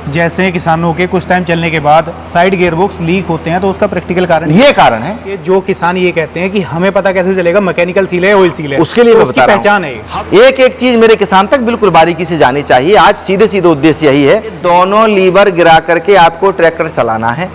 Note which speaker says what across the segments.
Speaker 1: जैसे किसानों के कुछ टाइम चलने के बाद साइड गियर बॉक्स लीक होते हैं, तो उसका प्रैक्टिकल कारण
Speaker 2: ये कारण है
Speaker 1: कि जो किसान ये कहते हैं कि हमें पता कैसे चलेगा मैकेनिकल सील है ऑयल सील है,
Speaker 2: उसके लिए
Speaker 1: तो
Speaker 2: मैं
Speaker 1: उसकी
Speaker 2: बता रहा
Speaker 1: पहचान है।
Speaker 2: हूं। एक एक चीज मेरे किसान तक बिल्कुल बारीकी से जानी चाहिए। आज सीधे सीधे उद्देश्य यही है, दोनों लीवर गिरा करके आपको ट्रैक्टर चलाना है।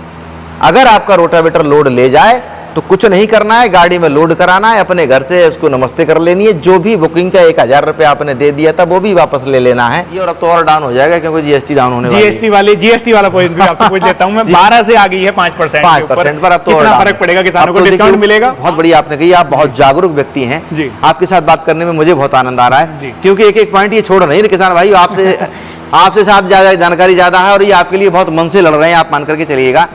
Speaker 2: अगर आपका रोटावेटर लोड ले जाए तो कुछ नहीं करना है, गाड़ी में लोड कराना है, अपने घर से उसको नमस्ते कर लेनी है। जो भी बुकिंग का 1000 रुपये आपने दे दिया था वो भी वापस ले लेना है। ये और अब तो और डाउन हो जाएगा क्योंकि जीएसटी डाउन होने वाली है।
Speaker 1: जीएसटी वाला पॉइंट भी आपसे पूछ लेता हूं मैं। 12 से आ गई है 5%
Speaker 2: 5% पर अब तो
Speaker 1: कितना फर्क पड़ेगा किसानों को, डिस्काउंट मिलेगा?
Speaker 2: बहुत बढ़िया आपने कही, आप बहुत जागरूक व्यक्ति हैं
Speaker 1: जी।
Speaker 2: आपके साथ बात करने में मुझे बहुत आनंद आ रहा है
Speaker 1: जी।
Speaker 2: क्योंकि एक एक पॉइंट ये छोड़ नहीं किसान भाई, आपसे साथ ज्यादा जानकारी ज्यादा है और ये आपके लिए बहुत मन से लड़ रहे हैं, आप मान करके चलिएगा।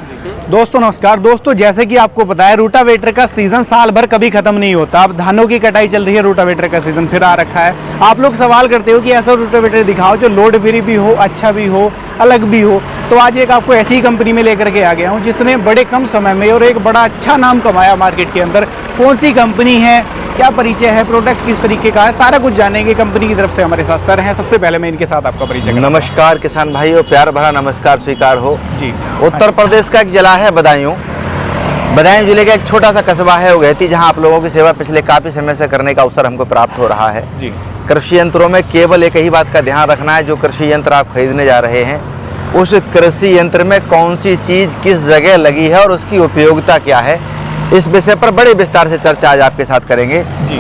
Speaker 1: दोस्तों नमस्कार। दोस्तों जैसे कि आपको पता है रोटावेटर का सीजन साल भर कभी खत्म नहीं होता। अब धानों की कटाई चल रही है, रोटावेटर का सीजन फिर आ रखा है। आप लोग सवाल करते हो कि ऐसा रोटावेटर दिखाओ जो लोड फ्री भी हो, अच्छा भी हो, अलग भी हो। तो आज एक आपको ऐसी कंपनी में लेकर के आ गया हूँ जिसने बड़े कम समय में और एक बड़ा अच्छा नाम कमाया मार्केट के अंदर। कौन सी कंपनी है, क्या परिचय है, प्रोडक्ट किस तरीके का है, सारा कुछ जानेंगे। कंपनी की तरफ से हमारे साथ सर हैं। सबसे पहले मैं इनके साथ आपका परिचय कराऊं।
Speaker 2: नमस्कार किसान भाइयों, प्यार भरा नमस्कार स्वीकार हो
Speaker 1: जी।
Speaker 2: उत्तर प्रदेश का एक जिला है बदायूं जिले का एक छोटा सा कस्बा है उगैती, जहां आप लोगों की सेवा पिछले काफी समय से करने का अवसर हमको प्राप्त हो रहा है
Speaker 1: जी।
Speaker 2: कृषि यंत्रों में केवल एक ही बात का ध्यान रखना है, जो कृषि यंत्र आप खरीदने जा रहे हैं उस कृषि यंत्र में कौन सी चीज किस जगह लगी है और उसकी उपयोगिता क्या है, इस विषय पर बड़े विस्तार से चर्चा आज आपके साथ करेंगे
Speaker 1: जी।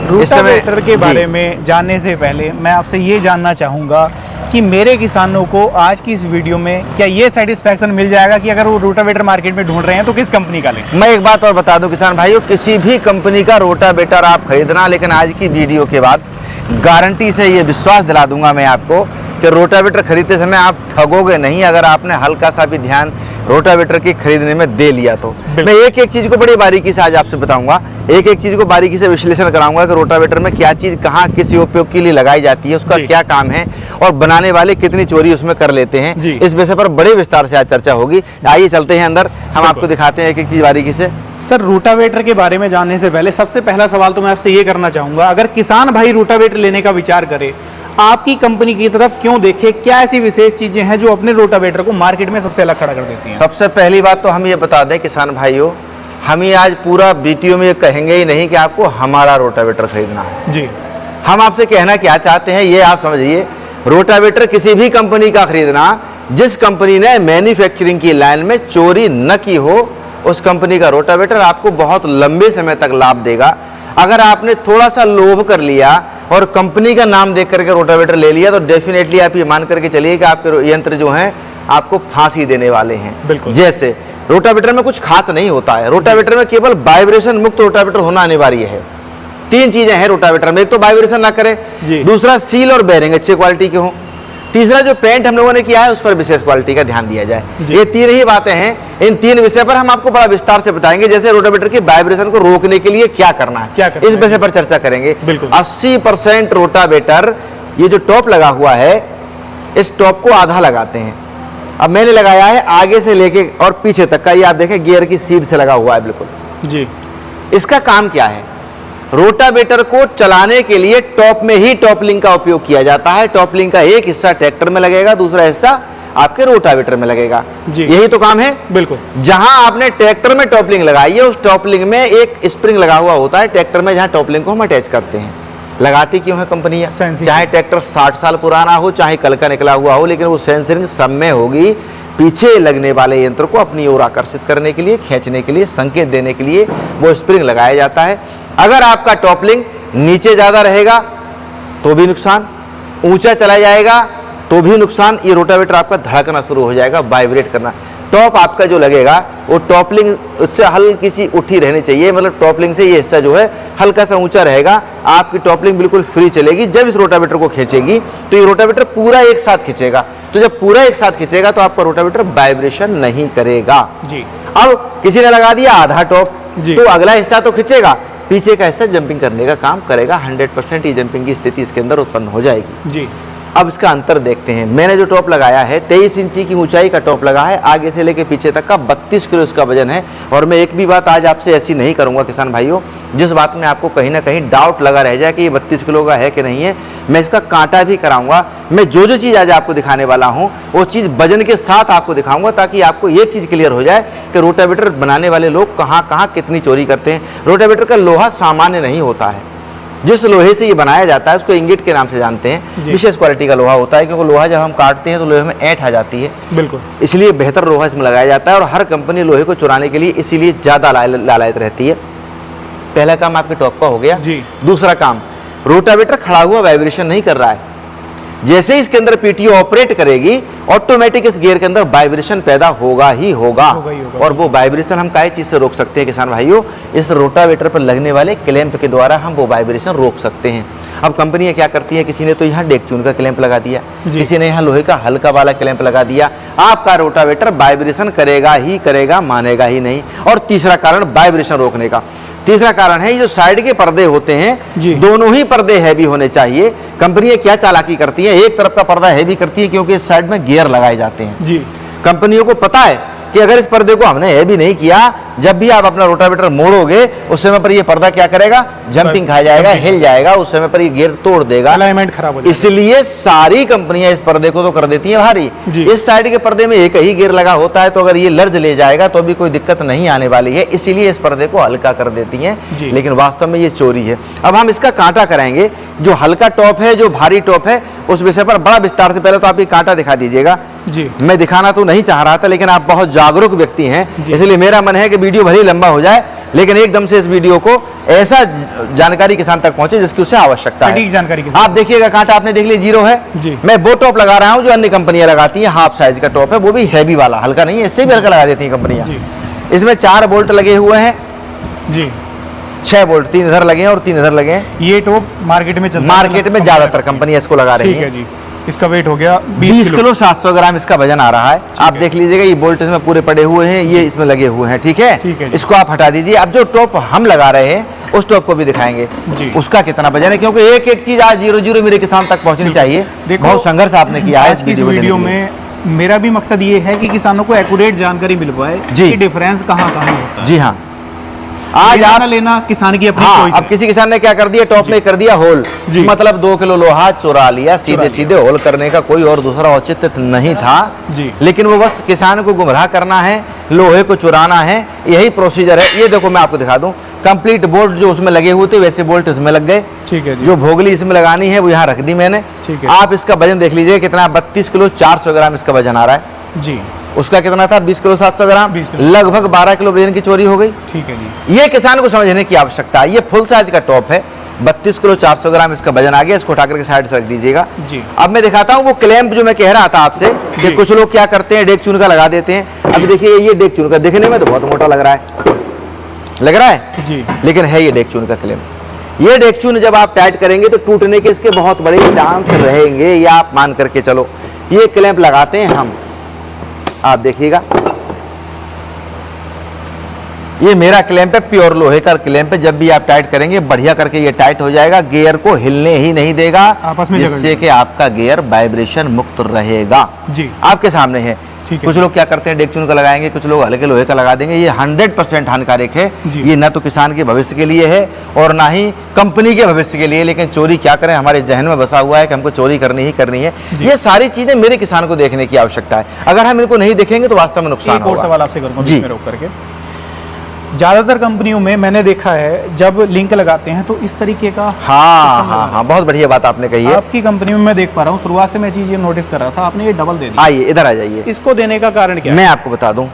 Speaker 1: रोटावेटर के बारे में जानने से पहले मैं आपसे ये जानना चाहूँगा कि मेरे किसानों को आज की इस वीडियो में क्या ये सेटिस्फैक्शन मिल जाएगा कि अगर वो रोटावेटर मार्केट में ढूंढ रहे हैं तो किस कंपनी का लें?
Speaker 2: मैं एक बात और बता दूं किसान भाइयों, किसी भी कंपनी का रोटावेटर आप खरीदना, लेकिन आज की वीडियो के बाद गारंटी से ये विश्वास दिला दूंगा मैं आपको कि रोटावेटर खरीदते समय आप ठगोगे नहीं, अगर आपने हल्का सा भी ध्यान रोटावेटर के खरीदने में दे लिया तो। मैं एक एक चीज को बड़ी बारीकी से आज आपसे बताऊंगा, एक एक चीज को बारीकी से विश्लेषण कराऊंगा कि रोटावेटर में क्या चीज कहाँ किस उपयोग के लिए लगाई जाती है, उसका क्या काम है और बनाने वाले कितनी चोरी उसमें कर लेते हैं। इस विषय पर बड़े विस्तार से आज चर्चा होगी। आइए चलते हैं अंदर, हम आपको दिखाते हैं एक एक चीज बारीकी से।
Speaker 1: सर रोटावेटर के बारे में जानने से पहले सबसे पहला सवाल तो मैं आपसे ये करना चाहूंगा, अगर किसान भाई रोटावेटर लेने का विचार करे आपकी कंपनी की तरफ क्यों देखे? क्या ऐसी विशेष चीजें हैं जो अपने रोटावेटर को मार्केट में सबसे अलग खड़ा कर देती हैं?
Speaker 2: सबसे पहली बात तो हम ये बता दें किसान भाइयों, हम ये आज पूरा वीडियो में कहेंगे ही नहीं कि आपको हमारा रोटावेटर खरीदना है
Speaker 1: जी।
Speaker 2: हम आपसे कहना क्या चाहते हैं ये आप समझिए, रोटावेटर किसी भी कंपनी का खरीदना जिस कंपनी ने मैन्युफैक्चरिंग की लाइन में चोरी न की हो, उस कंपनी का रोटावेटर आपको बहुत लंबे समय तक लाभ देगा। अगर आपने थोड़ा सा लोभ कर लिया और कंपनी का नाम देख करके रोटावेटर ले लिया तो डेफिनेटली आप ये मान करके चलिए कि आपके यंत्र जो हैं आपको फांसी देने वाले हैं।
Speaker 1: बिल्कुल।
Speaker 2: जैसे रोटावेटर में कुछ खास नहीं होता है, रोटावेटर में केवल वाइब्रेशन मुक्त रोटावेटर होना अनिवार्य है। 3 चीजें हैं रोटावेटर में, एक तो वाइब्रेशन ना करे, दूसरा सील और बेरिंग अच्छे क्वालिटी के हों, तीसरा जो पेंट हम लोगों ने किया है उस पर विशेष क्वालिटी का ध्यान दिया जाए। ये 3 ही बातें हैं, इन 3 विषय पर हम आपको बड़ा विस्तार से बताएंगे। जैसे रोटावेटर के वाइब्रेशन को रोकने के लिए क्या करना है, इस विषय पर चर्चा करेंगे। 80% रोटावेटर ये जो टॉप लगा हुआ है इस टॉप को आधा लगाते हैं। अब मैंने लगाया है आगे से लेके और पीछे तक का, ये आप देखें गियर की सीध से लगा हुआ है बिल्कुल जी। इसका काम क्या है? रोटावेटर को चलाने के लिए टॉप में ही टॉपलिंग का उपयोग किया जाता है। टॉपलिंग का एक हिस्सा ट्रैक्टर में लगेगा, दूसरा हिस्सा आपके रोटावेटर में लगेगा जी। यही तो काम है। बिल्कुल। जहां आपने ट्रैक्टर में टॉपलिंग लगाई है उस टॉपलिंग में एक स्प्रिंग लगा हुआ होता है ट्रैक्टर में, जहां टॉपलिंग को हम अटैच करते हैं। लगाती क्यों है कंपनियां? चाहे ट्रैक्टर 60 साल पुराना हो, चाहे कल का निकला हुआ हो, लेकिन वो सेंसरिंग सब में होगी। पीछे लगने वाले यंत्र को अपनी ओर आकर्षित करने के लिए, खींचने के लिए, संकेत देने के लिए वो स्प्रिंग लगाया जाता है। अगर आपका टॉपलिंग नीचे ज्यादा रहेगा तो भी नुकसान, ऊंचा चला जाएगा तो भी नुकसान। ये रोटावेटर आपका धड़कना शुरू हो जाएगा, वाइब्रेट करना। टॉप आपका जो लगेगा वो टॉपलिंग उससे हल्की सी उठी रहनी चाहिए, मतलब टॉपलिंग से ये हिस्सा जो है हल्का सा ऊंचा रहेगा। आपकी टॉपलिंग बिल्कुल फ्री चलेगी। जब इस रोटावेटर को खींचेगी तो ये रोटावेटर पूरा एक साथ खींचेगा, तो जब पूरा एक साथ खींचेगा तो आपका रोटावेटर वाइब्रेशन नहीं करेगा जी। अब किसी ने लगा दिया आधा टॉप, तो अगला हिस्सा तो खींचेगा, पीछे का हिस्सा जंपिंग करने का काम करेगा। 100% ये जंपिंग की स्थिति इसके अंदर उत्पन्न हो जाएगी जी। अब इसका अंतर देखते हैं। मैंने जो टॉप लगाया है 23 इंची की ऊंचाई का टॉप लगा है, आगे से लेके पीछे तक का 32 किलो इसका वजन है। और मैं एक भी बात आज आपसे ऐसी नहीं करूंगा किसान भाइयों जिस बात में आपको कहीं ना कहीं डाउट लगा रह जाए कि ये 32 किलो का है कि नहीं है। मैं इसका कांटा भी कराऊंगा। मैं जो जो चीज़ आज आपको दिखाने वाला हूँ वो चीज़ वजन के साथ आपको दिखाऊंगा, ताकि आपको एक चीज़ क्लियर हो जाए कि रोटावेटर बनाने वाले लोग कहाँ कहाँ कितनी चोरी करते हैं। रोटावेटर का लोहा सामान्य नहीं होता है। जिस लोहे से ये बनाया जाता है उसको इंगिट के नाम से जानते हैं। विशेष क्वालिटी का लोहा होता है, क्योंकि लोहा जब हम काटते हैं तो लोहे में ऐंठ आ जाती है।
Speaker 1: बिल्कुल,
Speaker 2: इसलिए बेहतर लोहा इसमें लगाया जाता है और हर कंपनी लोहे को चुराने के लिए इसीलिए ज़्यादा लालायत रहती है। पहला काम आपके टॉप का हो गया
Speaker 1: जी।
Speaker 2: दूसरा काम, रोटावेटर खड़ा हुआ वाइब्रेशन नहीं कर रहा है। जैसे ही इसके अंदर पीटीओ ऑपरेट करेगी, ऑटोमेटिक इस गियर के अंदर वाइब्रेशन पैदा होगा ही होगा। और वो वाइब्रेशन हम काय चीज से रोक सकते हैं किसान भाइयों? इस रोटावेटर पर लगने वाले क्लैंप के द्वारा हम वो वाइब्रेशन रोक सकते हैं। अब कंपनियां क्या करती हैं, किसी ने तो यहाँ डेकचून का क्लैंप लगा दिया, किसी ने यहाँ लोहे का हल्का वाला क्लैंप लगा दिया। आपका रोटावेटर वाइब्रेशन करेगा ही करेगा, मानेगा ही नहीं। और तीसरा कारण वाइब्रेशन रोकने का, तीसरा कारण है ये जो साइड के पर्दे होते हैं, दोनों ही पर्दे हैवी होने चाहिए। कंपनियां क्या चालाकी करती है, एक तरफ का पर्दा हैवी करती है क्योंकि इस साइड में गियर लगाए जाते हैं जी। कंपनियों को पता है कि अगर इस पर्दे को हमने हैवी नहीं किया, जब भी आप अपना रोटावेटर मोड़ोगे उस समय पर ये पर्दा क्या करेगा, जंपिंग खा जाएगा, हिल जाएगा, उस समय पर ये गियर तोड़ देगा, अलाइनमेंट खराब हो जाएगा। इसलिए सारी कंपनियां इस पर्दे को तो कर देती हैं भारी। इस साइड के पर्दे में एक ही गियर लगा होता है, तो अगर ये लर्ज ले जाएगा तो भी कोई दिक्कत नहीं आने वाली है, इसीलिए इस पर्दे को हल्का कर देती हैं। लेकिन वास्तव में ये चोरी है। अब हम इसका कांटा कराएंगे। जो हल्का टॉप है, जो भारी टॉप है, उस विषय पर बड़ा विस्तार से पहले तो आप ये कांटा दिखा दीजिएगा जी। मैं दिखाना तो नहीं चाह रहा था, लेकिन आप बहुत जागरूक व्यक्ति हैं, इसलिए मेरा मन है कि वीडियो भले ही लंबा हो जाए, लेकिन एकदम से इस वीडियो को ऐसा जानकारी किसान तक पहुंचे जिसकी उसे आवश्यकता है। जानकारी आप देखिएगा, कांटा आपने देख लिया, जीरो है जी। मैं वो टॉप लगा रहा हूं जो अन्य कंपनियां लगाती हैं, हाफ साइज का टॉप है, वो भी हैवी वाला, हल्का नहीं है, इससे भी हल्का लगा देती है कंपनियां। इसमें 4 बोल्ट लगे हुए हैं जी, 6 बोल्ट, 3 इधर लगे हैं और 3 इधर लगे हैं। ये टॉप मार्केट में मार्केट में ज्यादातर कंपनियां इसको लगा रही है जी। इसका वेट हो गया 20 किलो 700 ग्राम इसका वजन आ रहा है। आप देख लीजिएगा, ये बोल्ट इसमें पूरे पड़े हुए हैं, ये इसमें लगे हुए हैं, ठीक है। इसको आप हटा दीजिए। अब जो टॉप हम लगा रहे हैं उस टॉप को भी दिखाएंगे जी। उसका कितना वजन है, क्योंकि एक एक चीज आज 0-0 मेरे किसान तक पहुंचनी चाहिए। बहुत संघर्ष आपने किया है। आज की इस वीडियो में मेरा भी मकसद ये है कि किसानों को एक्यूरेट जानकारी मिल पाए कि डिफरेंस कहाँ कहाँ होता है। जी हाँ, आज आप लेना किसान की अपनी चॉइस है। अब किसी किसान ने क्या कर दिया, टॉप में कर दिया होल, मतलब 2 किलो लोहा चुरा लिया, सीधे सीधे होल करने का कोई और दूसरा औचित्य नहीं था जी। लेकिन वो बस किसान को गुमराह करना है, लोहे को चुराना है, यही प्रोसीजर है। ये देखो मैं आपको दिखा दूं, कंप्लीट बोल्ट जो उसमें लगे हुए थे वैसे बोल्ट इसमें लग गए, ठीक है जी। जो भोगली इसमें लगानी है वो यहाँ रख दी मैंने, ठीक है। आप इसका वजन देख लीजिए कितना, 32 किलो 400 ग्राम इसका वजन आ रहा है जी। उसका कितना था, 20 किलो 700 ग्राम, लगभग 12 किलो वजन की चोरी हो गई, ठीक है जी। ये किसान को समझने की आवश्यकता है। ये फुल साइज का टॉप है, 32 किलो 400 ग्राम इसका वजन आ गया। इसको उठाकर के साइड से रख दीजिएगा जी। अब मैं दिखाता हूँ वो क्लैंप जो मैं कह रहा था आपसे कि कुछ लोग क्या करते हैं, डेक चून का लगा देते हैं। अब देखिए, ये डेक चून का दिखने में तो बहुत मोटा लग रहा है जी, लेकिन है ये डेक चून का क्लैंप। ये डेक चून जब आप टाइट करेंगे तो टूटने के इसके बहुत बड़े चांस रहेंगे, या आप मान करके चलो। ये क्लैंप लगाते हैं हम, आप देखिएगा, ये मेरा क्लैंप है, प्योर लोहे का क्लैंप है। जब भी आप टाइट करेंगे बढ़िया करके ये टाइट हो जाएगा, गियर को हिलने ही नहीं देगा, आपस में जिससे कि आपका गियर वाइब्रेशन मुक्त रहेगा जी। आपके सामने है। कुछ लोग क्या करते हैं, डेक चून का लगाएंगे, कुछ लोग हल्के लोहे का लगा देंगे। ये 100% हानिकारक है। ये ना तो किसान के भविष्य के लिए है और ना ही कंपनी के भविष्य के लिए। लेकिन चोरी क्या करें, हमारे जहन में बसा हुआ है कि हमको चोरी करनी ही करनी है। ये सारी चीजें मेरे किसान को देखने की आवश्यकता है। अगर हम इनको नहीं देखेंगे तो वास्तव में नुकसान होगा। एक और सवाल आपसे करूंगा जी, रोक करके। ज्यादातर कंपनियों में मैंने देखा है जब लिंक लगाते हैं तो इस तरीके का, हाँ, बहुत बढ़िया बात आपने कही है। आपकी कंपनी में मैं देख पा रहा हूँ, शुरुआत से मैं चीज ये नोटिस कर रहा था, आपने ये डबल दे दिया। आइए इधर आ जाइए। इसको देने का कारण क्या है, मैं आपको बता दूं।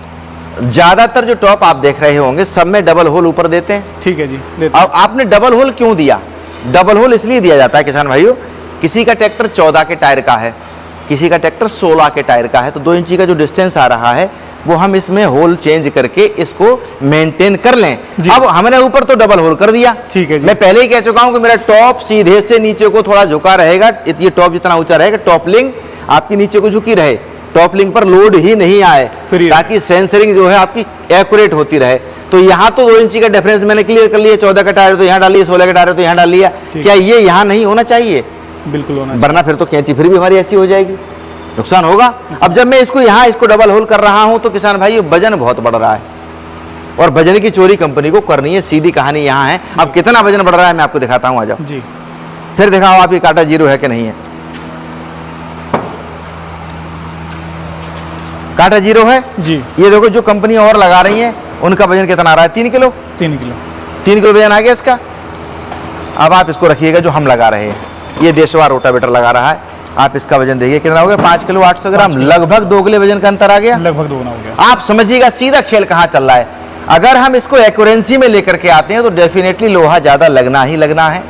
Speaker 2: ज्यादातर जो टॉप आप देख रहे होंगे सब में डबल होल ऊपर देते हैं, ठीक है जी। अब आपने डबल होल क्यों दिया? डबल होल इसलिए दिया जाता है किसान भाइयों, किसी का ट्रैक्टर 14 के टायर का है, किसी का ट्रैक्टर 16 के टायर का है, तो 2 इंची का जो डिस्टेंस आ रहा है वो हम इसमें होल चेंज करके इसको मेंटेन कर लें। अब हमने ऊपर तो डबल होल कर दिया, ठीक है जी। मैं पहले ही कह चुका हूं कि मेरा टॉप सीधे से नीचे को थोड़ा झुका रहेगा। ये टॉप जितना ऊंचा रहेगा, टॉप लिंग आपकी नीचे को झुकी रहे, टॉप लिंग पर लोड ही नहीं आए, ताकि सेंसरिंग जो है आपकी एक्यूरेट होती रहे। तो यहाँ तो 2 इंची का डिफरेंस मैंने क्लियर कर लिया। 14 का टायर तो यहाँ डाल लिया, 16 का टायर तो यहाँ डाल लिया। क्या ये यहाँ नहीं होना चाहिए? बिल्कुल होना, वरना फिर तो कैंची फिर भी हमारी ऐसी हो जाएगी, नुकसान होगा। अब जब मैं इसको यहाँ इसको डबल होल कर रहा हूं तो किसान भाई वजन बहुत बढ़ रहा है, और वजन की चोरी कंपनी को करनी है, सीधी कहानी यहाँ है। अब कितना वजन बढ़ रहा है मैं आपको दिखाता हूँ, आ जाओ जी। फिर दिखाओ आप ये कांटा जीरो है कि नहीं है। कांटा जीरो है
Speaker 1: जी।
Speaker 2: ये देखो जो कंपनी और लगा रही है उनका वजन कितना आ रहा है, 3 किलो।
Speaker 1: 3 किलो
Speaker 2: 3 किलो वजन आ गया इसका। अब आप इसको रखिएगा जो हम लगा रहे हैं, ये देशवा रोटावेटर लगा रहा है, आप इसका वजन देखिए कितना हो गया, 5 किलो 800 ग्राम, लगभग 2 किलो वजन का अंतर आ गया,
Speaker 1: लगभग 2 गुना हो गया।
Speaker 2: आप समझिएगा सीधा खेल कहाँ चल रहा है। अगर हम इसको एक्यूरेंसी में लेकर के आते हैं तो डेफिनेटली लोहा ज़्यादा लगना ही लगना है,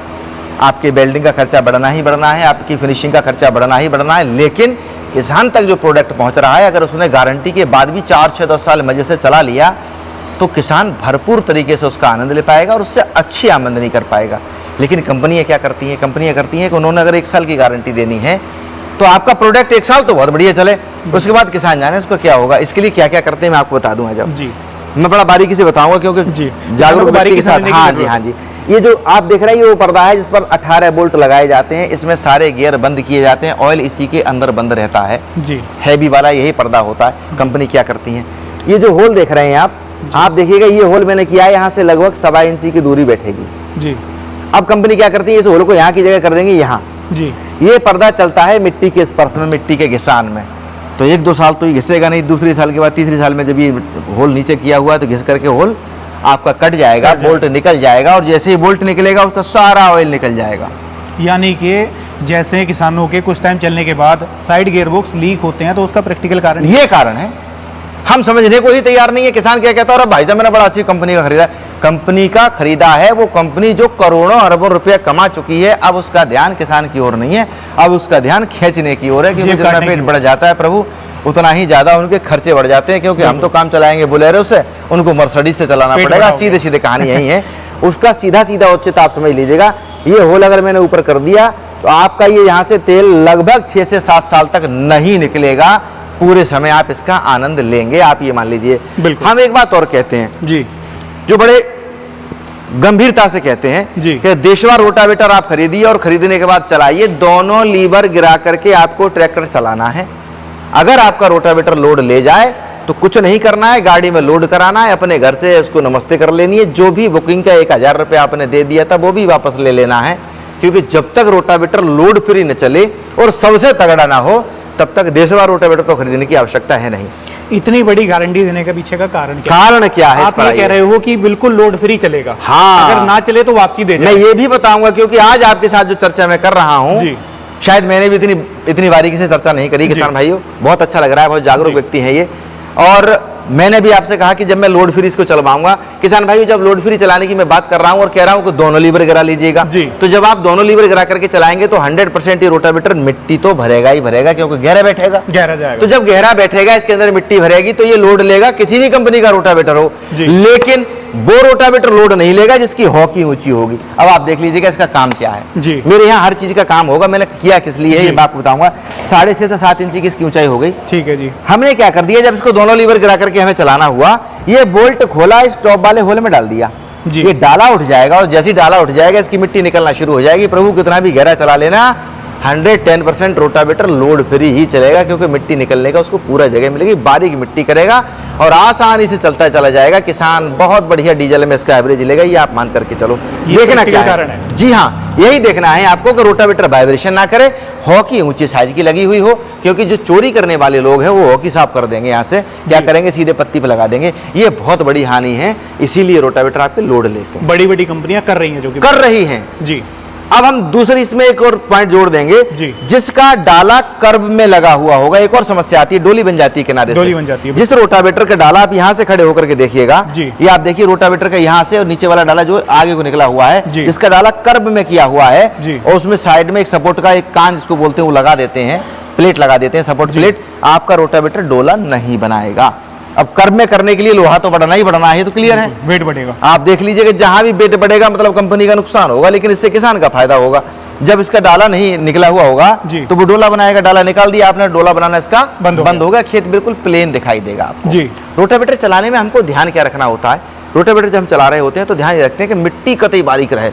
Speaker 2: आपके वेल्डिंग का खर्चा बढ़ना ही बढ़ना है, आपकी फिनिशिंग का खर्चा बढ़ना ही बढ़ना है। लेकिन किसान तक जो प्रोडक्ट पहुंच रहा है, अगर उसने गारंटी के बाद भी 4, 6, 10 साल मजे से चला लिया तो किसान भरपूर तरीके से उसका आनंद ले पाएगा और उससे अच्छी आमदनी कर पाएगा। लेकिन कंपनियां क्या करती हैं, कंपनियां करती हैं कि उन्होंने अगर 1 साल की गारंटी देनी है तो आपका प्रोडक्ट 1 साल तो बहुत बढ़िया चले, उसके बाद किसान जाने उसको क्या होगा। इसके लिए क्या क्या करते हैं मैं आपको बता दूंगा, जब
Speaker 1: जी
Speaker 2: मैं बड़ा बारीकी से बताऊंगा क्योंकि
Speaker 1: जी
Speaker 2: जागरूक
Speaker 1: बारीकी
Speaker 2: के
Speaker 1: से
Speaker 2: साथ।
Speaker 1: समझने की
Speaker 2: हाँ
Speaker 1: जरूरत
Speaker 2: जी, हाँ जी। ये जो आप देख रहे हैं ये वो पर्दा है जिस पर 18 बोल्ट लगाए जाते हैं, इसमें सारे गियर बंद किए जाते हैं, ऑयल इसी के अंदर बंद रहता है
Speaker 1: जी।
Speaker 2: हैवी वाला यही पर्दा होता है। कंपनी क्या करती है, ये जो होल देख रहे हैं आप देखिएगा ये होल मैंने किया है, यहाँ से लगभग 1.25 इंची की दूरी बैठेगी
Speaker 1: जी।
Speaker 2: अब कंपनी क्या करती है, इस होल को यहाँ की जगह कर देंगे यहाँ
Speaker 1: जी।
Speaker 2: ये पर्दा चलता है मिट्टी के स्पर्श में, मिट्टी के घिसान में, तो 1-2 साल तो ये घिसेगा नहीं, दूसरे साल के बाद तीसरे साल में जब ये होल नीचे किया हुआ है तो घिस करके होल आपका कट जाएगा, बोल्ट निकल जाएगा और जैसे ही बोल्ट निकलेगा उसका सारा ऑयल निकल जाएगा।
Speaker 1: यानी कि जैसे किसानों के कुछ टाइम चलने के बाद साइड गियरबॉक्स लीक होते हैं तो उसका प्रैक्टिकल कारण
Speaker 2: ये कारण है, हम समझने को ही तैयार नहीं है। किसान क्या कहता है, अरे भाई साहब मैंने बड़ा अच्छी कंपनी का खरीदा, कंपनी का खरीदा है वो कंपनी जो करोड़ों अरबों रुपए कमा चुकी है, अब उसका ध्यान किसान की ओर नहीं है, अब उसका ध्यान खींचने की ओर है, क्योंकि जितना पेट बढ़ जाता है प्रभु उतना ही ज्यादा उनके खर्चे बढ़ जाते हैं, क्योंकि हम तो काम चलाएंगे बोलेरो से, उनको मर्सिडीज से चलाना पड़ेगा। सीधे सीधे कहानी यही है, उसका सीधा सीधा औचित्य आप समझ लीजिएगा। ये होल अगर मैंने ऊपर कर दिया तो आपका ये यहाँ से तेल लगभग 6 से 7 साल तक नहीं निकलेगा, पूरे समय आप इसका आनंद लेंगे, आप ये मान लीजिए। हम एक बात और कहते हैं
Speaker 1: जी,
Speaker 2: जो बड़े गंभीरता से कहते हैं
Speaker 1: जी
Speaker 2: कि देशवा रोटावेटर आप खरीदिए और खरीदने के बाद चलाइए, दोनों लीवर गिरा करके आपको ट्रैक्टर चलाना है। अगर आपका रोटावेटर लोड ले जाए तो कुछ नहीं करना है, गाड़ी में लोड कराना है, अपने घर से इसको नमस्ते कर लेनी है, जो भी बुकिंग का 1000 रुपये आपने दे दिया था वो भी वापस ले लेना है, क्योंकि जब तक रोटावेटर लोड फ्री न चले और सबसे तगड़ा ना हो तब तक देशवा रोटावेटर तो खरीदने की आवश्यकता है नहीं।
Speaker 1: इतनी बड़ी गारंटी देने के पीछे का कारण क्या
Speaker 2: कारण क्या है?
Speaker 1: आप ये कह रहे हो कि बिल्कुल लोड फ्री चलेगा,
Speaker 2: हाँ,
Speaker 1: अगर ना चले तो वापसी दे
Speaker 2: मैं ये भी बताऊंगा, क्योंकि आज आपके साथ जो चर्चा मैं कर रहा हूँ शायद मैंने भी इतनी बारीकी से चर्चा नहीं करी। किसान भाइयों बहुत अच्छा लग रहा है, बहुत जागरूक व्यक्ति है ये, और मैंने भी आपसे कहा कि जब मैं लोड फ्री इसको चलवाऊंगा, किसान भाइयों जब लोड फ्री चलाने की मैं बात कर रहा हूं और कह रहा हूं कि दोनों लीवर गिरा लीजिएगा, तो जब आप दोनों लीवर गिरा करके चलाएंगे तो 100% ये रोटावेटर मिट्टी तो भरेगा ही भरेगा, क्योंकि गहरा बैठेगा, गहरा जाएगा। तो जब गहरा बैठेगा इसके अंदर मिट्टी भरेगी तो ये लोड लेगा, किसी भी कंपनी का रोटावेटर हो, लेकिन वो रोटावेटर लोड नहीं लेगा जिसकी हॉकी ऊंची होगी। अब आप देख लीजिएगा इसका काम क्या है जी। मेरे यहाँ हर चीज का काम होगा, मैंने किया किस लिए है ये बात बताऊंगा। 6.5 से 7 इंची की इसकी ऊंचाई हो गई, ठीक है जी। हमने क्या कर दिया, जब इसको दोनों लीवर गिरा करके हमें चलाना हुआ, ये बोल्ट खोला, इस टॉप वाले होल में डाल दिया, ये डाला उठ जाएगा, और जैसे ही डाला उठ जाएगा इसकी मिट्टी निकलना शुरू हो जाएगी। प्रभु कितना भी गहरा चला लेना, 110% रोटावेटर लोड फ्री ही चलेगा, क्योंकि मिट्टी निकलने का उसको पूरा जगह मिलेगी, बारीक मिट्टी करेगा और आसानी से चलता चला जाएगा। किसान बहुत बढ़िया डीजल में इसका एवरेज लेगा, ये आप मान करके चलो। देखना क्या है, जी हाँ, यही देखना है आपको कि रोटावेटर वाइब्रेशन ना करे, हॉकी ऊंची साइज की लगी हुई हो, क्योंकि जो चोरी करने वाले लोग हैं वो हॉकी साफ कर देंगे, यहाँ से क्या करेंगे सीधे पत्ती पे लगा देंगे, ये बहुत बड़ी हानि है। इसीलिए रोटावेटर आपके लोड लेते हैं,
Speaker 1: बड़ी बड़ी कंपनियां कर रही हैं, जो कि
Speaker 2: कर रही हैं जी। अब हम दूसरी इसमें एक और पॉइंट जोड़ देंगे जी, जिसका डाला कर्व में लगा हुआ होगा। एक और समस्या आती है, डोली बन जाती है किनारे से, डोली बन जाती है। जिस रोटावेटर का डाला आप यहाँ से खड़े होकर के देखिएगा, ये आप देखिए रोटावेटर का यहाँ से और नीचे वाला डाला जो आगे को निकला हुआ है, जिसका डाला कर्व में किया हुआ है, और उसमें साइड में एक सपोर्ट का एक कान जिसको बोलते हैं वो लगा देते हैं, प्लेट लगा देते हैं, सपोर्ट प्लेट। आपका रोटावेटर डोला नहीं बनाएगा। अब कर्व में करने के लिए लोहा तो बढ़ना ही बढ़ना है, तो क्लियर है, वेट बढ़ेगा। आप देख लीजिए कि जहां भी वेट बढ़ेगा मतलब कंपनी का नुकसान होगा, लेकिन इससे किसान का फायदा होगा। जब इसका डाला नहीं निकला हुआ होगा तो वो डोला बनाएगा, डाला निकाल दिया आपने, डोला बनाना इसका बंद होगा, खेत बिल्कुल प्लेन दिखाई देगा आपको जी। रोटावेटर चलाने में हमको ध्यान क्या रखना होता है, रोटावेटर जब हम चला रहे होते हैं तो ध्यान रखते हैं कि मिट्टी कतई बारीक रहे।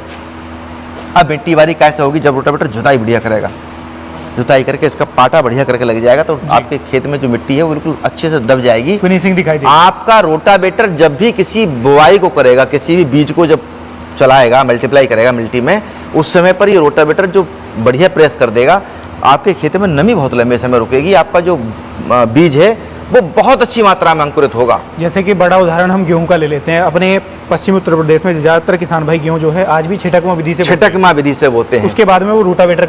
Speaker 2: अब मिट्टी बारीक कैसे होगी, जब रोटावेटर जुताई बढ़िया करेगा, जुताई करके इसका पाटा बढ़िया करके लग जाएगा तो आपके खेत में जो मिट्टी है वो बिल्कुल अच्छे से दब जाएगी, फिनिशिंग दिखाई देगी। आपका रोटावेटर जब भी किसी बुआई को करेगा, किसी भी बीज को जब चलाएगा, मल्टीप्लाई करेगा मिट्टी में, उस समय पर ये रोटावेटर जो बढ़िया प्रेस कर देगा, आपके खेत में नमी बहुत लंबे समय रुकेगी, आपका जो बीज है वो बहुत अच्छी मात्रा में अंकुरित होगा।
Speaker 1: जैसे कि बड़ा उदाहरण हम गेहूं का ले लेते हैं। अपने पश्चिमी उत्तर प्रदेश में ज़्यादातर किसान भाई गेहूं जो है आज भी छिटकमा विधि से
Speaker 2: बोते हैं।
Speaker 1: उसके बाद में वो रोटावेटर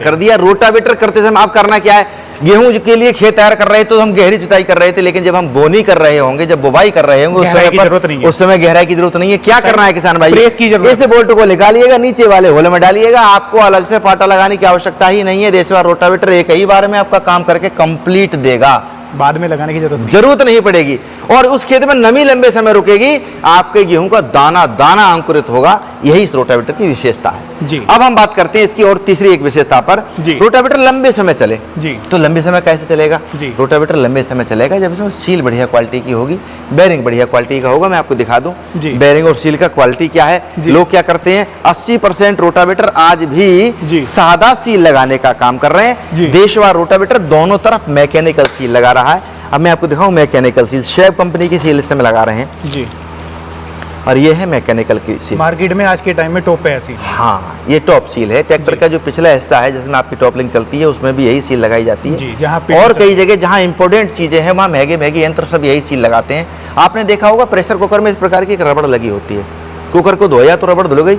Speaker 2: कर दिया। रोटावेटर करते समय आप करना क्या है, गेहूं के लिए खेत तैयार कर रहे थे तो हम गहरी जुताई कर रहे थे, लेकिन जब हम बोनी कर रहे होंगे, जब बुवाई कर रहे होंगे, उस समय गहराई की जरूरत नहीं है। क्या करना है किसान भाई,
Speaker 1: प्रेस की जरूरत,
Speaker 2: ऐसे बोल्ट को निकालिएगा, नीचे वाले होल में डालिएगा, आपको अलग से पाटा लगाने की आवश्यकता ही नहीं है। देशवार रोटावेटर एक ही बार में आपका काम करके कंप्लीट देगा,
Speaker 1: बाद में लगाने की
Speaker 2: जरूरत नहीं पड़ेगी, और उस खेत में नमी लंबे समय रुकेगी, आपके गेहूं का दाना दाना अंकुरित होगा। यही इस रोटावेटर की विशेषता है
Speaker 1: जी।
Speaker 2: अब हम बात करते हैं इसकी और तीसरी एक विशेषता पर। रोटावेटर लंबे समय चले
Speaker 1: जी,
Speaker 2: तो लंबे समय कैसे चलेगा
Speaker 1: जी?
Speaker 2: रोटावेटर लंबे समय चलेगा जब इसमें सील बढ़िया क्वालिटी की होगी, बेरिंग बढ़िया क्वालिटी का होगा। मैं आपको दिखा दूं बेरिंग और सील का क्वालिटी क्या है। लोग क्या करते हैं, 80% रोटावेटर आज भी सादा सील लगाने का काम कर रहे हैं। देशवार रोटावेटर दोनों तरफ मैकेनिकल सील लगा रहा है। अब मैं आपको दिखाऊं मैकेनिकल सील, शेव कंपनी की सील इस समय लगा रहे हैं
Speaker 1: जी,
Speaker 2: और ये है मैकेनिकल की सील।
Speaker 1: मार्केट में आज के टाइम में टॉप पे ऐसी।
Speaker 2: हाँ, ये टॉप सील है। ट्रैक्टर का जो पिछला हिस्सा है जिसमें आपकी टॉपलिंग चलती है, उसमें भी यही सील लगाई जाती है
Speaker 1: जी, जहाँ
Speaker 2: और कई जगह जहाँ इंपोर्टेंट चीजें हैं वहाँ महंगे महंगे यंत्र सब यही सील लगाते हैं। आपने देखा होगा प्रेशर कुकर में इस प्रकार की एक रबड़ लगी होती है, कुकर को धोया तो रबड़ धुल गई,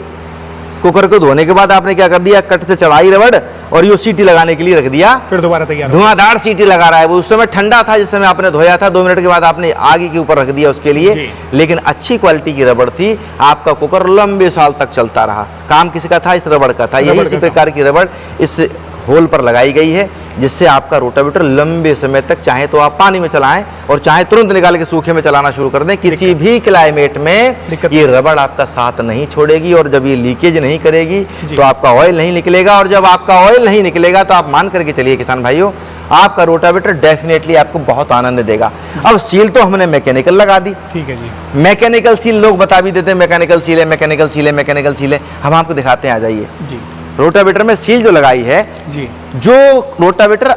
Speaker 2: कुकर को धोने के बाद आपने क्या कर दिया, कट से चढ़ाई रबड़ और ये सीटी लगाने के लिए रख दिया,
Speaker 1: फिर दोबारा तैयार
Speaker 2: धुआंधार सीटी लगा रहा है। वो उस समय ठंडा था जिस समय आपने धोया था, 2 मिनट के बाद आपने आगे के ऊपर रख दिया उसके लिए, लेकिन अच्छी क्वालिटी की रबड़ थी, आपका कुकर लंबे साल तक चलता रहा। काम किसी का था, इस रबड़ का था। यही इसी प्रकार की रबड़ इस होल पर लगाई गई है, जिससे आपका रोटावेटर लंबे समय तक चाहे तो आप पानी में चलाएं और चाहे तुरंत निकाल के सूखे में चलाना शुरू कर दें, किसी भी क्लाइमेट में ये रबड़ आपका साथ नहीं छोड़ेगी। और जब ये लीकेज नहीं करेगी तो आपका ऑयल नहीं निकलेगा, और जब आपका ऑयल नहीं निकलेगा तो आप मान करके चलिए किसान भाइयों, आपका रोटावेटर डेफिनेटली आपको बहुत आनंद देगा। अब सील तो हमने मैकेनिकल लगा दी, ठीक है जी। मैकेनिकल सील लोग बता भी देते हैं मैकेनिकल सील है, मैकेनिकल सील है, मैकेनिकल सील है। हम आपको दिखाते हैं, आ जाइए जी। रोटावेटर में सील जो लगाई है जी, जो रोटावेटर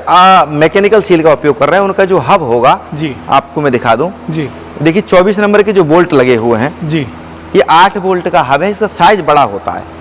Speaker 2: मैकेनिकल सील का उपयोग कर रहे हैं उनका जो हब होगा जी, आपको मैं दिखा दूं जी। देखिए 24 नंबर के जो बोल्ट लगे हुए हैं जी, ये 8 बोल्ट का हब है। इसका साइज बड़ा होता है।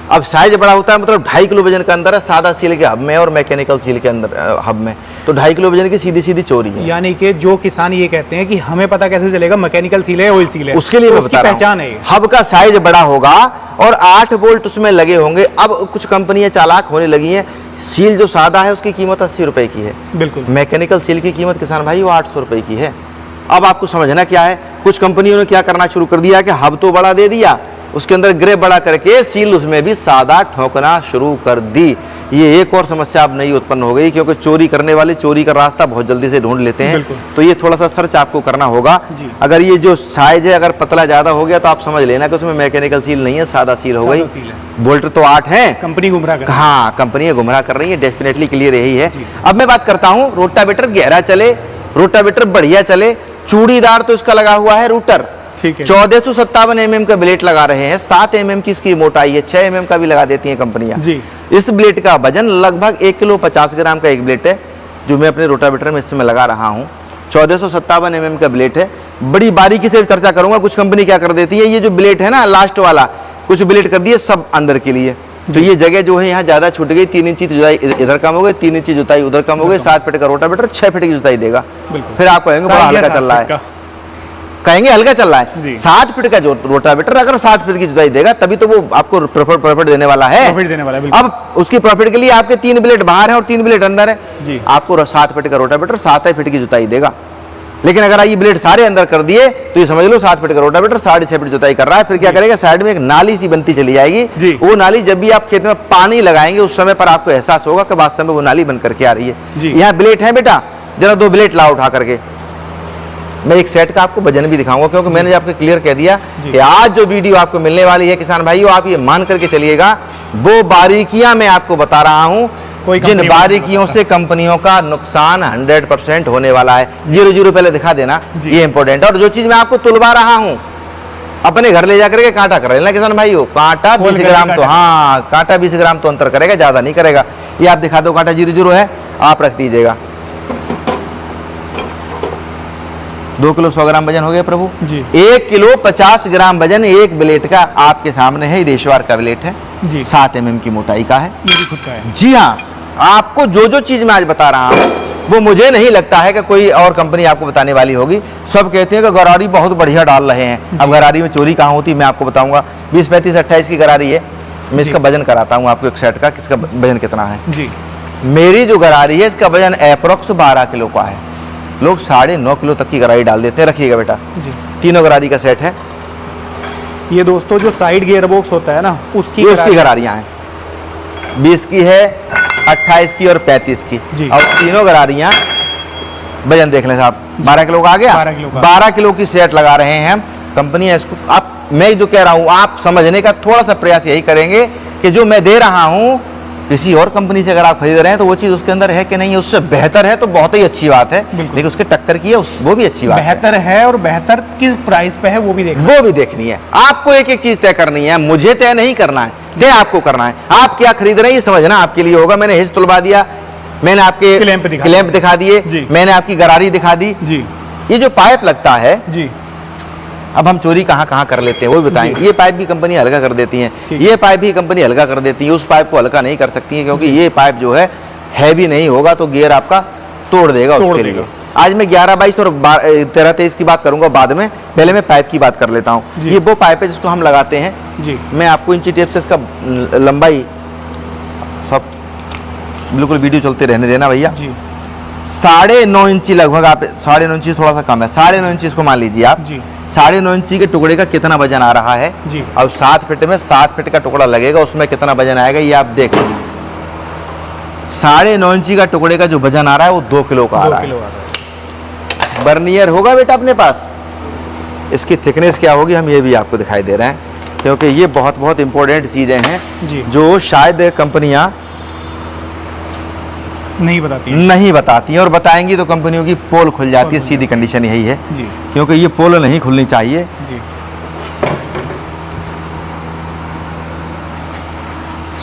Speaker 2: अब साइज बड़ा होता है मतलब 2.5 किलो वजन का अंदर है सादा सील के हब में और मैकेनिकल सील के अंदर हब में, तो 2.5 किलो वजन की सीधी सीधी चोरी है।
Speaker 1: यानी कि जो किसान ये कहते हैं कि हमें पता कैसे चलेगा मैकेनिकल सील है ऑयल सील है,
Speaker 2: उसके लिए
Speaker 1: उसकी पहचान है।
Speaker 2: हब का साइज बड़ा होगा और 8 बोल्ट उसमें लगे होंगे। अब कुछ कंपनियां चालाक होने लगी हैं, सील जो सादा है उसकी कीमत 80 रुपए की है, बिल्कुल। मैकेनिकल सील की कीमत किसान भाई वो 800 रुपए की है। अब आपको समझना क्या है, कुछ कंपनियों ने क्या करना शुरू कर दिया कि हब तो बड़ा दे दिया, उसके अंदर ग्रेप बड़ा करके सील उसमें भी सादा ठोकना शुरू कर दी। ये एक और समस्या अब नई उत्पन्न हो गई, क्योंकि चोरी करने वाले चोरी का रास्ता बहुत जल्दी से ढूंढ लेते हैं, तो ये थोड़ा सा सर्च आपको करना होगा। अगर ये जो साइज है अगर पतला ज्यादा हो गया तो आप समझ लेना कि उसमें मैकेनिकल सील नहीं है, सादा सील हो गई। बोल्ट तो 8 है,
Speaker 1: कंपनी गुमराह कर,
Speaker 2: हाँ कंपनी गुमराह कर रही है, डेफिनेटली क्लियर यही है। अब मैं बात करता हूँ रोटावेटर गहरा चले, रोटावेटर बढ़िया चले, चूड़ीदार तो इसका लगा हुआ है रूटर, 1457 mm का ब्लेड लगा रहे हैं, 7 mm की इसकी मोटाई है, 6 mm का भी लगा देती हैं कंपनियां जी। इस ब्लेड का वजन लगभग 1 किलो 50 ग्राम का एक ब्लेड है, जो मैं अपने रोटावेटर में इस समय लगा रहा हूँ। 1457 mm का ब्लेड है। बड़ी बारीकी से चर्चा करूंगा, कुछ कंपनी क्या कर देती है, ये जो ब्लेड है ना लास्ट वाला, कुछ ब्लेड कर दिए सब अंदर के लिए, तो ये जगह जो है यहाँ ज्यादा छूट गई, 3 इंची जुताई इधर कम हो गई, 3 इंची जुताई उधर कम हो गई। 7 फीट का रोटावेटर 6 फीट की जुताई देगा, फिर आप कहेंगे बड़ा हल्का चल रहा है, कहेंगे हल्का चल रहा है। 7 फीट का जो रोटावेटर अगर 7 फीट की जुताई देगा तभी तो वो आपको प्रॉफिट देने वाला है, अब उसकी प्रॉफिट के लिए आपके 3 ब्लेड बाहर है और 3 ब्लेड अंदर है जी। आपको 7 फीट का रोटावेटर 7 फीट की जुताई देगा। लेकिन अगर ये ब्लेड सारे अंदर कर दिए तो ये समझ लो 7 फीट का रोटावेटर 6.5 फीट जुताई कर रहा है। फिर क्या करेगा, साइड में एक नाली सी बनती चली जाएगी, वो नाली जब भी आप खेत में पानी लगाएंगे उस समय पर आपको एहसास होगा कि वास्तव में वो नाली बन करके आ रही है। यहाँ ब्लेड है बेटा, जरा 2 ब्लेड ला उठा करके, मैं एक सेट का आपको वजन भी दिखाऊंगा, क्योंकि मैंने आपको क्लियर कह दिया कि आज जो वीडियो आपको मिलने वाली है किसान भाइयों, आप ये मान करके चलिएगा, वो बारीकियां मैं आपको बता रहा हूं, जिन बारीकियों से कंपनियों का नुकसान 100% होने वाला है। 0 पहले दिखा देना, ये इंपॉर्टेंट है। और जो चीज मैं आपको तुलवा रहा हूं अपने घर ले जाकर के कांटा कर लेना किसान भाइयों, कांटा 20 ग्राम तो, हाँ कांटा 20 ग्राम तो अंतर करेगा, ज्यादा नहीं करेगा। ये आप दिखा दो, कांटा 0 है, आप रख दीजिएगा। 2 किलो 100 ग्राम वजन हो गया प्रभु जी। 1 किलो 50 ग्राम वजन एक ब्लेड का आपके सामने है, देशवार का ब्लेड है।
Speaker 1: जी।
Speaker 2: 7 mm की मोटाई का है।
Speaker 1: ये भी खुद का है?
Speaker 2: जी हाँ, आपको जो जो चीज मैं आज बता रहा हूँ वो मुझे नहीं लगता है कि कोई और कंपनी आपको बताने वाली होगी। सब कहते हैं कि गरारी बहुत बढ़िया डाल रहे हैं। अब गरारी में चोरी कहाँ होती है मैं आपको बताऊंगा। 20, 35, 28 की गरारी है। मैं इसका वजन कराता हूँ आपको एक सेट का, किसका वजन कितना है।
Speaker 1: जी।
Speaker 2: मेरी जो गरारी है इसका वजन अप्रोक्स 12 किलो का है। लोग 9.5 किलो तक की गरारी डाल देते हैं। रखिएगा बेटा,
Speaker 1: जी।
Speaker 2: तीनों गरारी का सेट है।
Speaker 1: ये दोस्तों जो साइड गियर बॉक्स होता है ना, उसकी
Speaker 2: गरारियां हैं। 20 की है, 28 की और 35 की।
Speaker 1: जी।
Speaker 2: और तीनों गरारियां वजन देख लें साहब, 12 किलो का आ गया। 12 किलो की सेट लगा रहे हैं कंपनी है इसको। आप, मैं जो कह रहा हूं आप समझने का थोड़ा सा प्रयास यही करेंगे कि जो मैं दे रहा हूं किसी और कंपनी से अगर आप खरीद रहे हैं तो वो चीज उसके अंदर है कि नहीं है, उससे बेहतर है तो बहुत ही अच्छी बात है। लेकिन उसके टक्कर की है वो भी अच्छी बात है।
Speaker 1: बेहतर है और बेहतर किस प्राइस पे है वो भी देखनी है।
Speaker 2: आपको एक एक चीज तय करनी है, मुझे तय नहीं करना है, तय आपको करना है। आप क्या खरीद रहे हैं ये समझना आपके लिए होगा। मैंने हिज तुलवा दिया, मैंने आपके क्लैंप दिखा दिए, मैंने आपकी गरारी दिखा दी।
Speaker 1: जी।
Speaker 2: ये जो पाइप लगता है जी, अब हम चोरी कहाँ कहाँ कर लेते हैं वो भी बताएंगे। ये पाइप भी कंपनी हल्का कर देती है, ये पाइप भी कंपनी हल्का कर देती है। उस पाइप को हल्का नहीं कर सकती है क्योंकि ये पाइप जो है हैवी नहीं होगा तो गियर आपका तोड़ देगा उसके लिए। आज मैं 11, 22 और 13, 23 की बात करूंगा बाद में। पहले मैं पाइप की बात कर लेता हूँ। ये वो पाइप है जिसको हम लगाते हैं जी। मैं आपको इंची टेप से इसका लंबाई सब बिल्कुल वीडियो चलते रहने देना भैया जी। 9.5 इंची लगभग, आप 9.5 इंची थोड़ा सा कम है, 9.5 इंची इसको मान लीजिए आप जी। 9.5 इंची के टुकड़े का कितना वजन आ रहा है जी। अब 7 फीट में 7 फीट का टुकड़ा लगेगा, उसमें कितना वजन आएगा ये आप देख लीजिए। 9.5 इंची का टुकड़े का जो वजन आ रहा है वो 2 किलो का आ रहा है। बर्नियर होगा बेटा अपने पास, इसकी थिकनेस क्या होगी हम ये भी आपको दिखाई दे रहे हैं क्योंकि ये बहुत बहुत इंपॉर्टेंट चीजें हैं जो शायद कंपनियां नहीं बताती हैं और बताएंगी तो कंपनियों की पोल खुल जाती है। सीधी कंडीशन यही है जी। क्योंकि ये पोल नहीं खुलनी चाहिए जी।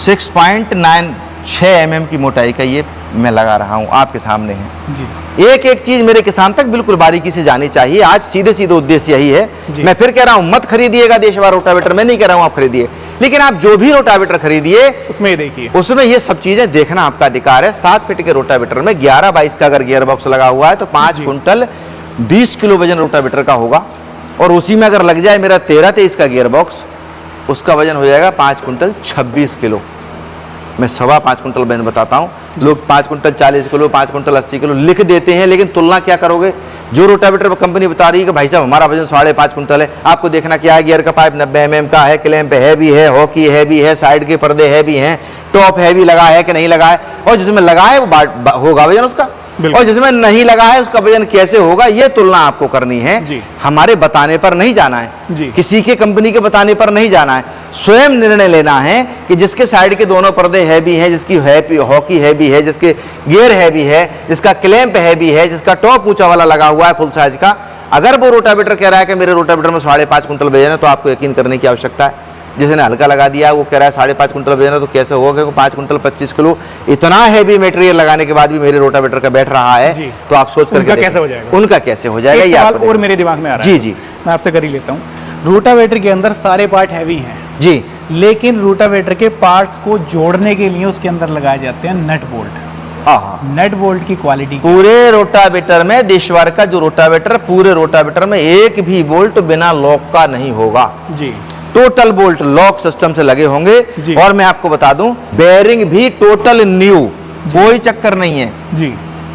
Speaker 2: 6.96 mm की मोटाई का ये मैं लगा रहा हूं आपके सामने है जी। एक एक चीज मेरे किसान तक बिल्कुल बारीकी से जानी चाहिए। आज सीधे सीधे उद्देश्य यही है। मैं फिर कह रहा हूं मत खरीदिएगा देशवार रोटावेटर, मैं नहीं कह रहा हूं आप खरीदिए, लेकिन आप जो भी रोटावेटर खरीदिए उसमें देखिए, उसमें ये सब चीजें देखना आपका अधिकार है। 7 फीट के रोटावेटर में 11-22 का अगर गियर बॉक्स लगा हुआ है तो 5 कुंटल 20 किलो वजन रोटावेटर का होगा। और उसी में अगर लग जाए मेरा 13-23 का गियर बॉक्स, उसका वजन हो जाएगा 5 कुंटल 26 किलो। मैं 5.25 कुंटल वजन बताता हूँ। लोग 5 कुंटल 40 किलो, 5 कुंटल 80 किलो लिख देते हैं, लेकिन तुलना क्या करोगे। जो रोटावेटर कंपनी बता रही है कि भाई साहब हमारा वजन 5.5 कुंटल है, आपको देखना क्या है, गियर का पाइप 90 mm का है, क्लैंप हैवी है, हॉकी हैवी है, साइड के पर्दे हैवी हैं, टॉप हैवी लगा है कि नहीं लगा है, और जिसमें लगा है वो होगा वजन उसका, और जिसमें नहीं लगा है उसका वजन कैसे होगा, ये तुलना आपको करनी है। हमारे बताने पर नहीं जाना है, किसी के कंपनी के बताने पर नहीं जाना है, स्वयं निर्णय लेना है कि जिसके साइड के दोनों पर्दे हैवी हैं, जिसकी हॉकी हैवी है, जिसके गियर हैवी है, जिसका क्लैंप हैवी है, जिसका टॉप ऊंचा वाला लगा हुआ है फुल साइज का, अगर वो रोटावेटर कह रहा है कि मेरे रोटावेटर में 5.5 कुंटल वजन है तो आपको यकीन करने की आवश्यकता है। जिसने हल्का लगा दिया वो कह रहा है 5.5 कुंटल वजन है तो कैसे होगा, क्योंकि 5 कुंटल 25 किलो इतना हैवी मटेरियल लगाने के बाद भी मेरे रोटावेटर का बैठ रहा है, तो आप सोच करके
Speaker 1: कैसे हो जाएगा,
Speaker 2: उनका कैसे हो जाएगा। ये
Speaker 1: सवाल और मेरे दिमाग में आ रहा है। जी मैं आपसे कर ही लेता हूँ। रोटावेटर के अंदर सारे पार्ट हैवी हैं जी, लेकिन रोटावेटर के पार्ट्स को जोड़ने के लिए उसके अंदर लगाए जाते हैं नट बोल्ट। नट बोल्ट की क्वालिटी
Speaker 2: पूरे रोटावेटर में, देशवार का जो रोटावेटर, पूरे रोटावेटर में एक भी बोल्ट बिना लॉक का नहीं होगा जी। टोटल बोल्ट लॉक सिस्टम से लगे होंगे। और मैं आपको बता दूं बेयरिंग भी टोटल न्यू, कोई चक्कर नहीं है जी,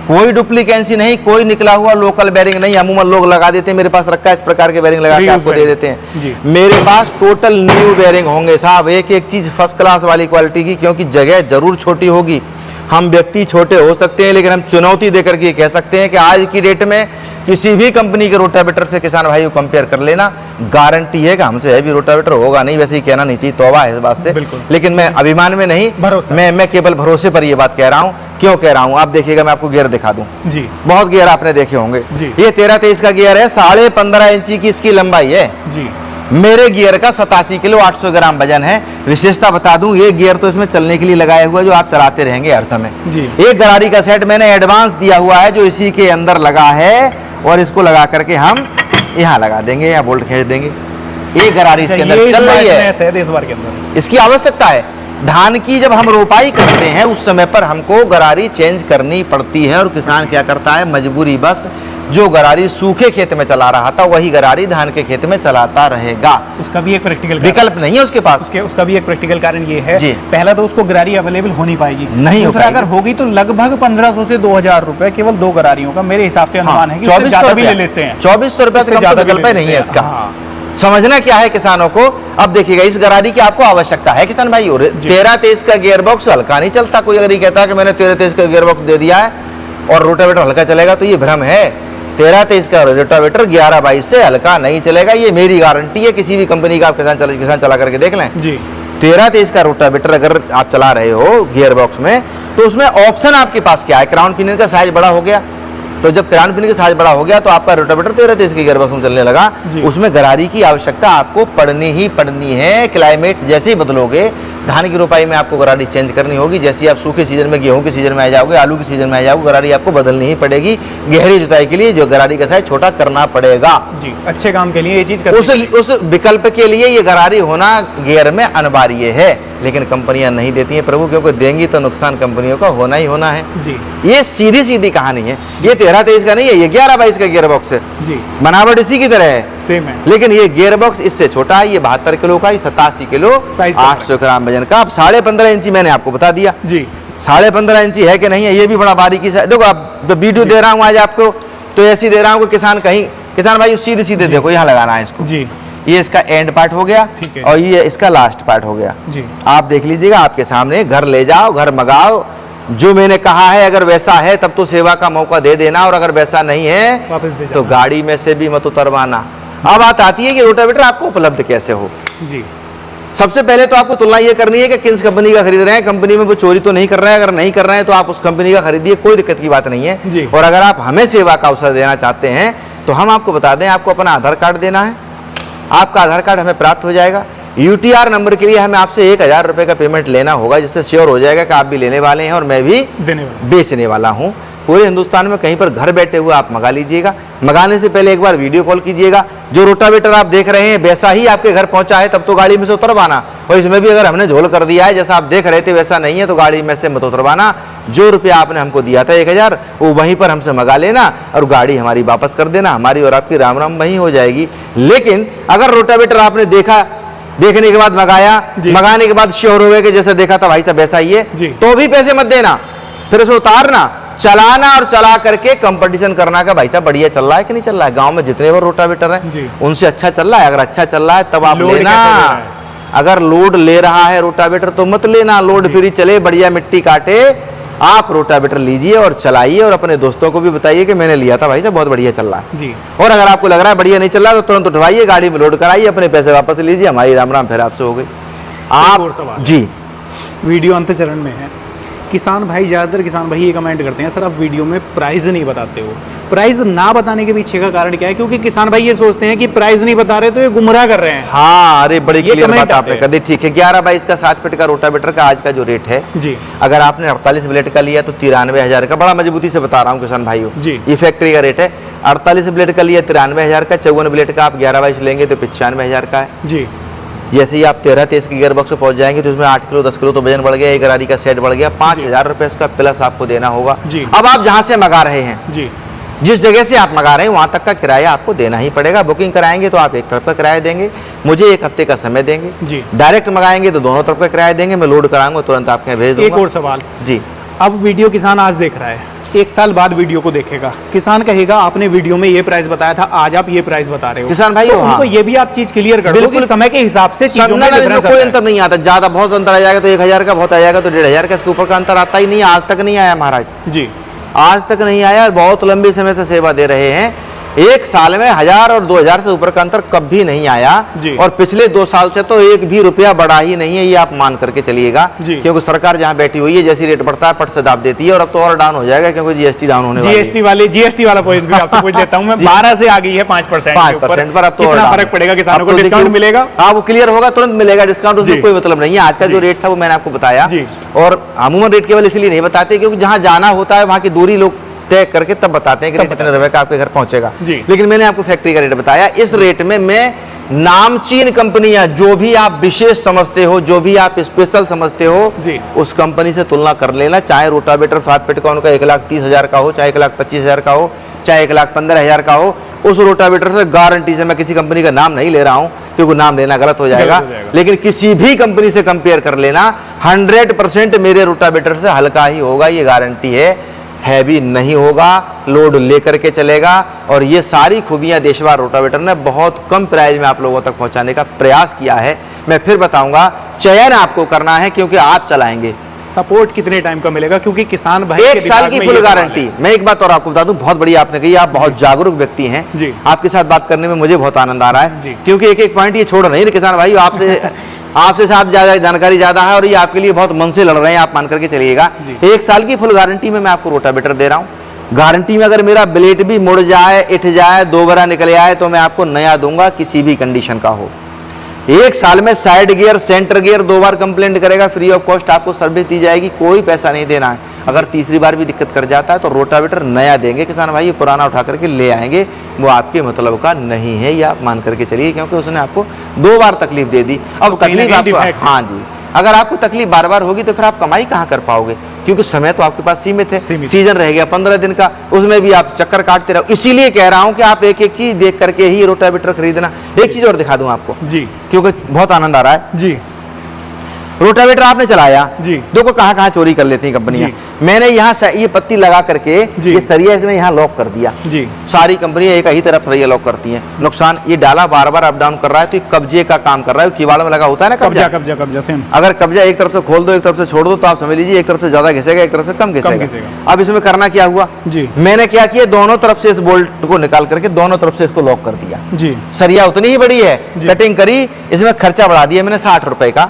Speaker 2: कोई डुप्लीकेंसी नहीं, कोई निकला हुआ लोकल बेयरिंग नहीं। अमूमन लोग लगा देते हैं, मेरे पास रखा है इस प्रकार के बेयरिंग लगा के आपको दे देते हैं। मेरे पास टोटल न्यू बेयरिंग होंगे साहब, एक एक चीज फर्स्ट क्लास वाली क्वालिटी की, क्योंकि जगह जरूर छोटी होगी, हम व्यक्ति छोटे हो सकते हैं, लेकिन हम चुनौती देकर के कह सकते हैं कि आज की डेट में किसी भी कंपनी के रोटावेटर से किसान भाई को कंपेयर कर लेना, गारंटी है कि हमसे हैवी रोटावेटर होगा नहीं। वैसे ही कहना नहीं चाहिए, तौबा है इस बात से, लेकिन मैं अभिमान में नहीं, मैं केवल भरोसे पर ये बात कह रहा हूँ। क्यों कह रहा हूँ आप देखिएगा, मैं आपको गियर दिखा दूं जी। बहुत गियर आपने देखे होंगे जी। ये 13-23 का गियर है, 15.5 इंची की इसकी लंबाई है जी। मेरे गियर का 87 किलो 800 ग्राम वजन है। विशेषता बता दूं, ये गियर तो इसमें चलने के लिए लगाया हुआ है जो आप चलाते रहेंगे हर समय जी। एक गरारी का सेट मैंने एडवांस दिया हुआ है जो इसी के अंदर लगा है, और इसको लगा करके हम यहाँ लगा देंगे या बोल्ट खींच देंगे। एक गरारी इसके अंदर
Speaker 1: ये
Speaker 2: चल रही है।
Speaker 1: इस बार के अंदर
Speaker 2: इसकी आवश्यकता है। धान की जब हम रोपाई करते हैं उस समय पर हमको गरारी चेंज करनी पड़ती है, और किसान क्या करता है, मजबूरी बस जो गरारी सूखे खेत में चला रहा था वही गरारी धान के खेत में चलाता रहेगा।
Speaker 1: उसका भी एक प्रैक्टिकल
Speaker 2: विकल्प नहीं है उसके पास।
Speaker 1: उसका भी एक प्रैक्टिकल कारण ये है,
Speaker 2: जी।
Speaker 1: पहला तो उसको गरारी अवेलेबल हो नहीं पाएगी,
Speaker 2: नहीं हो
Speaker 1: दूसरा
Speaker 2: पाएगी।
Speaker 1: अगर होगी तो लगभग 1500 से 2000 रुपए केवल 2 गरारियों का मेरे हिसाब से अनुमान है कि उससे
Speaker 2: 2400
Speaker 1: ज्यादा भी ले लेते हैं।
Speaker 2: 2400 रुपए से ज्यादा विकल्प नहीं है इसका।
Speaker 1: हाँ।
Speaker 2: समझना क्या है किसानों को, अब देखिएगा इस गरारी की आपको आवश्यकता है किसान भाई। 13-23 का गियर बॉक्स हल्का नहीं चलता। कोई अगर ये कहता है कि मैंने 13-23 का गियर बॉक्स दे दिया है और रोटावेटर हल्का चलेगा, तो ये भ्रम है। 13-23 का रोटावेटर 11-22 से हल्का नहीं चलेगा, ये मेरी गारंटी है। किसी भी कंपनी का आप किसान चला करके देख लें
Speaker 1: जी।
Speaker 2: 13-23 का रोटावेटर अगर आप चला रहे हो गियर बॉक्स में, तो उसमें ऑप्शन आपके पास क्या है, क्राउन पिनियन का साइज बड़ा हो गया। तो जब क्राउन पिनियन का साइज बड़ा हो गया तो आपका रोटावेटर 13-23 के गियर बॉक्स में चलने लगा। उसमें गरारी की आवश्यकता आपको पड़नी ही पड़नी है। क्लाइमेट जैसे ही बदलोगे, धान की रोपाई में आपको गरारी चेंज करनी होगी। जैसे ही आप सूखे सीजन में, गेहूं के सीजन में आ जाओगे, आलू के सीजन में आ जाओगे, गरारी आपको बदलनी ही पड़ेगी। गहरी जुताई के लिए जो गरारी का साइज छोटा करना पड़ेगा
Speaker 1: जी, अच्छे काम के लिए ये चीज
Speaker 2: उस विकल्प के लिए ये गरारी होना गियर में अनिवार्य है। लेकिन कंपनियां नहीं देती हैं प्रभु, क्योंकि देंगी तो नुकसान कंपनियों का होना ही होना है
Speaker 1: जी।
Speaker 2: ये सीधी सीधी कहानी है। ये 13-23 का नहीं है, ये 11-22 का गियर बॉक्स है
Speaker 1: जी।
Speaker 2: बनावट इसी की तरह है,
Speaker 1: सेम है।
Speaker 2: लेकिन ये गियर बॉक्स इससे छोटा है। ये 72 किलो का, ये 87 किलो, 800 ग्राम वजन का। अब 15.5 इंची मैंने आपको बता दिया
Speaker 1: जी।
Speaker 2: 15.5 इंची है कि नहीं है, ये भी बड़ा बारीकी से देखो। अब वीडियो दे रहा हूँ आज आपको तो ऐसी दे रहा हूँ कि किसान भाई सीधे सीधे देखो, यहाँ लगाना है इसको
Speaker 1: जी।
Speaker 2: ये इसका एंड पार्ट हो गया और ये इसका लास्ट पार्ट हो गया
Speaker 1: जी।
Speaker 2: आप देख लीजिएगा आपके सामने। घर ले जाओ, घर मंगाओ, जो मैंने कहा है अगर वैसा है तब तो सेवा का मौका दे देना, और अगर वैसा नहीं है
Speaker 1: वापस दे
Speaker 2: तो गाड़ी में से भी मत उतरवाना। अब बात आती है कि रोटावेटर आपको उपलब्ध कैसे हो।
Speaker 1: जी।
Speaker 2: सबसे पहले तो आपको तुलना ये करनी है कि किस कंपनी का खरीद रहे हैं। कंपनी में वो चोरी तो नहीं कर रहे हैं, अगर नहीं कर रहे हैं तो आप उस कंपनी का खरीदिए, कोई दिक्कत की बात नहीं है
Speaker 1: जी।
Speaker 2: और अगर आप हमें सेवा का अवसर देना चाहते हैं तो हम आपको बता दें, आपको अपना आधार कार्ड देना है। आपका आधार कार्ड हमें प्राप्त हो जाएगा। यूटीआर नंबर के लिए हमें आपसे 1000 रुपये का पेमेंट लेना होगा, जिससे श्योर हो जाएगा कि आप भी लेने वाले हैं और मैं भी बेचने वाला हूँ। पूरे हिंदुस्तान में कहीं पर घर बैठे हुए आप मंगा लीजिएगा। मंगाने से पहले एक बार वीडियो कॉल कीजिएगा। जो रोटावेटर आप देख रहे हैं वैसा ही आपके घर पहुंचा है तब तो गाड़ी में से उतरवाना, और इसमें भी अगर हमने झोल कर दिया है जैसा आप देख रहे थे वैसा नहीं है तो गाड़ी में से मत उतरवाना। जो रुपया आपने हमको दिया था 1000, वो वहीं पर हमसे मंगा लेना और गाड़ी हमारी वापस कर देना। हमारी और आपकी राम राम वहीं हो जाएगी। लेकिन अगर रोटावेटर आपने देखने के बाद मंगाने के बाद श्योर हो गए कि जैसा देखा था भाई साहब वैसा ही है, तो भी पैसे मत देना, फिर उसे उतारना, चलाना और चला करके कंपटीशन करना का भाई साहब बढ़िया चल रहा है कि नहीं चल रहा है। गांव में जितने वो रोटावेटर है उनसे अच्छा चल रहा है। अगर अच्छा चल रहा है तब आप लेना। अगर लोड ले रहा है रोटावेटर तो मत लेना। लोड फ्री चले, बढ़िया मिट्टी काटे, आप रोटावेटर लीजिए और चलाइए और अपने दोस्तों को भी बताइए कि मैंने लिया था भाई साहब, बहुत बढ़िया चल रहा है जी। और अगर आपको लग रहा है बढ़िया नहीं चल रहा तो तुरंत उठवाइए, गाड़ी में लोड कराइए, अपने पैसे वापस लीजिए। हमारी राम राम फिर आपसे हो गई। आप जी
Speaker 1: वीडियो अंत चरण में है। किसान भाई, ज़्यादातर किसान भाई ये कमेंट करते हैं, सर आप वीडियो में प्राइस नहीं बताते हो। प्राइस ना बताने के पीछे का कारण क्या है? क्योंकि किसान भाई ये सोचते हैं कि प्राइस नहीं बता रहे तो ये गुमराह कर रहे हैं।
Speaker 2: हाँ, अरे बड़ी क्लियर बात आपने कर दी। ठीक है, 11-22 का 7 फीट का रोटावेटर का आज का जो रेट है जी, अगर आपने 48 ब्लेड का लिया तो 93,000 का। बड़ा मजबूती से बता रहा हूँ किसान भाइयों जी, ये फैक्ट्री का रेट है। 48 ब्लेड का लिया 93,000 का, 54 ब्लेड का आप 11-22 लेंगे तो 95,000 का है जी। जैसे ही आप 13-23 के गियर बॉक्स में पहुंच जाएंगे तो उसमें 8 किलो 10 किलो तो वजन बढ़ गया, एक गरारी का सेट बढ़ गया, 5,000 रुपए इसका प्लस आपको देना होगा। अब आप जहां से मंगा रहे हैं जी, जिस जगह से आप मंगा रहे हैं वहां तक का किराया आपको देना ही पड़ेगा। बुकिंग कराएंगे तो आप एक तरफ का किराया देंगे, मुझे 1 हफ्ते का समय देंगे जी। डायरेक्ट मंगाएंगे तो दोनों तरफ का किराया देंगे, मैं लोड कराऊंगा तुरंत आपके भेज दूंगा।
Speaker 1: एक और सवाल
Speaker 2: जी,
Speaker 1: अब वीडियो किसान आज देख रहा है, 1 साल बाद वीडियो को देखेगा, किसान कहेगा आपने वीडियो में ये प्राइस बताया था, आज आप ये प्राइस बता रहे हो।
Speaker 2: किसान भाई
Speaker 1: तो उनको ये भी आप चीज क्लियर कर दो कि समय के हिसाब से चीजों में डिफरेंस
Speaker 2: कोई अंतर नहीं आता। ज्यादा बहुत अंतर आ जाएगा तो 1000 का, बहुत आ जाएगा तो 1500 का, इसके ऊपर का अंतर आता ही नहीं। आज तक नहीं आया महाराज जी, आज तक नहीं आया। बहुत लंबे समय से सेवा दे रहे हैं। 1 साल में 1000 और 2000 से ऊपर का अंतर कभी नहीं आया और पिछले 2 साल से तो 1 भी रुपया बढ़ा ही नहीं है, ये आप मान करके चलिएगा। क्योंकि सरकार जहां बैठी हुई है, जैसी रेट बढ़ता है पट से दाब देती है, और अब तो और डाउन हो जाएगा क्योंकि जीएसटी डाउन होने
Speaker 1: जीएसटी वाला पॉइंट भी आपसे पूछ लेता हूं मैं। 12 से आ गई है 5% पर। अब तो कितना फर्क पड़ेगा किसानों को? डिस्काउंट मिलेगा?
Speaker 2: हाँ, वो क्लियर होगा, तुरंत मिलेगा डिस्काउंट, उसमें कोई मतलब नहीं है। आज का जो रेट था वो मैंने आपको बताया, और अमूमन रेट केवल इसलिए नहीं बताते क्योंकि जहां जाना होता है वहां की दूरी लोग तय करके तब बताते हैं कि रेट इतने रुपए का आपके घर पहुंचेगा। लेकिन मैंने आपको फैक्ट्री का रेट बताया। इस रेट में मैं नामचीन कंपनियां, जो भी आप विशेष समझते हो, जो भी आप स्पेशल समझते हो
Speaker 1: जी,
Speaker 2: उस कंपनी से तुलना कर लेना। चाहे रोटावेटर फ्लैट पेटकॉन का 1,30,000 का हो, चाहे 1,25,000 का हो, चाहे 1,15,000 का हो, उस रोटावेटर से गारंटी से, मैं किसी कंपनी का नाम नहीं ले रहा हूं क्योंकि नाम लेना गलत हो जाएगा, लेकिन किसी भी कंपनी से कंपेयर कर लेना, 100% मेरे रोटावेटर से हल्का ही होगा, ये गारंटी है। हैवी नहीं होगा, लोड लेकर के चलेगा, और ये सारी खूबियां देशवार रोटावेटर ने बहुत कम प्राइस में आप लोगों तक पहुंचाने का प्रयास किया है। मैं फिर बताऊंगा, चयन आपको करना है क्योंकि आप चलाएंगे।
Speaker 1: सपोर्ट कितने टाइम का मिलेगा, क्योंकि किसान भाई
Speaker 2: एक
Speaker 1: के
Speaker 2: साल
Speaker 1: दिमाग
Speaker 2: की
Speaker 1: में
Speaker 2: फुल
Speaker 1: ये सवाल
Speaker 2: गारंटी।
Speaker 1: है।
Speaker 2: मैं एक बात और आपको बता दूं, बहुत बड़ी आपने कही, आप बहुत जागरूक व्यक्ति हैं
Speaker 1: जी।
Speaker 2: आपके साथ बात करने में मुझे बहुत आनंद आ रहा है
Speaker 1: जी।
Speaker 2: क्योंकि एक एक पॉइंट ये छोड़ रहे हैं किसान भाई, आपसे आपसे साथ ज्यादा जानकारी ज्यादा है और ये आपके लिए बहुत मन से लड़ रहे हैं, आप मान करके चलिएगा।
Speaker 1: जी।
Speaker 2: 1 साल की फुल गारंटी में मैं आपको रोटावेटर दे रहा हूँ। गारंटी में अगर मेरा ब्लेड भी मुड़ जाए, इठ जाए, दोबारा निकल आए तो मैं आपको नया दूंगा, किसी भी कंडीशन का हो। 1 साल में साइड गियर, सेंटर गियर 2 बार कंप्लेंट करेगा, फ्री ऑफ कॉस्ट आपको सर्विस दी जाएगी, कोई पैसा नहीं देना है। अगर तीसरी बार भी दिक्कत कर जाता है तो रोटावेटर नया देंगे किसान भाई, ये पुराना उठा करके ले आएंगे, वो आपके मतलब का नहीं है, ये आप मान करके चलिए, क्योंकि उसने आपको 2 बार तकलीफ दे दी। अब तकलीफ आपको, हाँ जी, अगर आपको तकलीफ बार बार होगी तो फिर आप कमाई कहाँ कर पाओगे, क्योंकि समय तो आपके पास सीमित है। सीजन रह गया 15 दिन का, उसमें भी आप चक्कर काटते रहो। इसीलिए कह रहा हूं कि आप एक एक चीज देख करके ही रोटावेटर खरीदना। एक चीज और दिखा दूं आपको
Speaker 1: जी,
Speaker 2: क्योंकि बहुत आनंद आ रहा है
Speaker 1: जी।
Speaker 2: रोटावेटर आपने चलाया
Speaker 1: जी,
Speaker 2: देखो कहाँ कहाँ चोरी कर लेती हैं कंपनियां। मैंने यहाँ ये पत्ती लगा करके ये सरिया इसमें यहाँ लॉक कर दिया
Speaker 1: जी।
Speaker 2: सारी कंपनियां एक ही तरफ सरिया लॉक करती हैं। नुकसान, ये डाला बार बार अप डाउन कर रहा है तो ये कब्जे का काम कर रहा है। किवाड़ में लगा होता है ना कब्जा,
Speaker 1: कब्जा कब्जा सेम।
Speaker 2: अगर कब्जा एक तरफ से खोल दो, एक तरफ से छोड़ दो, तो आप समझ लीजिए एक तरफ से ज्यादा घिसेगा, एक तरफ से कम घिसेगा। अब इसमें करना क्या हुआ
Speaker 1: जी,
Speaker 2: मैंने क्या किया, दोनों तरफ से इस बोल्ट को निकाल करके दोनों तरफ से इसको लॉक कर दिया
Speaker 1: जी।
Speaker 2: सरिया उतनी ही बड़ी है, कटिंग करी, इसमें खर्चा बढ़ा दिया मैंने 60 रुपए का।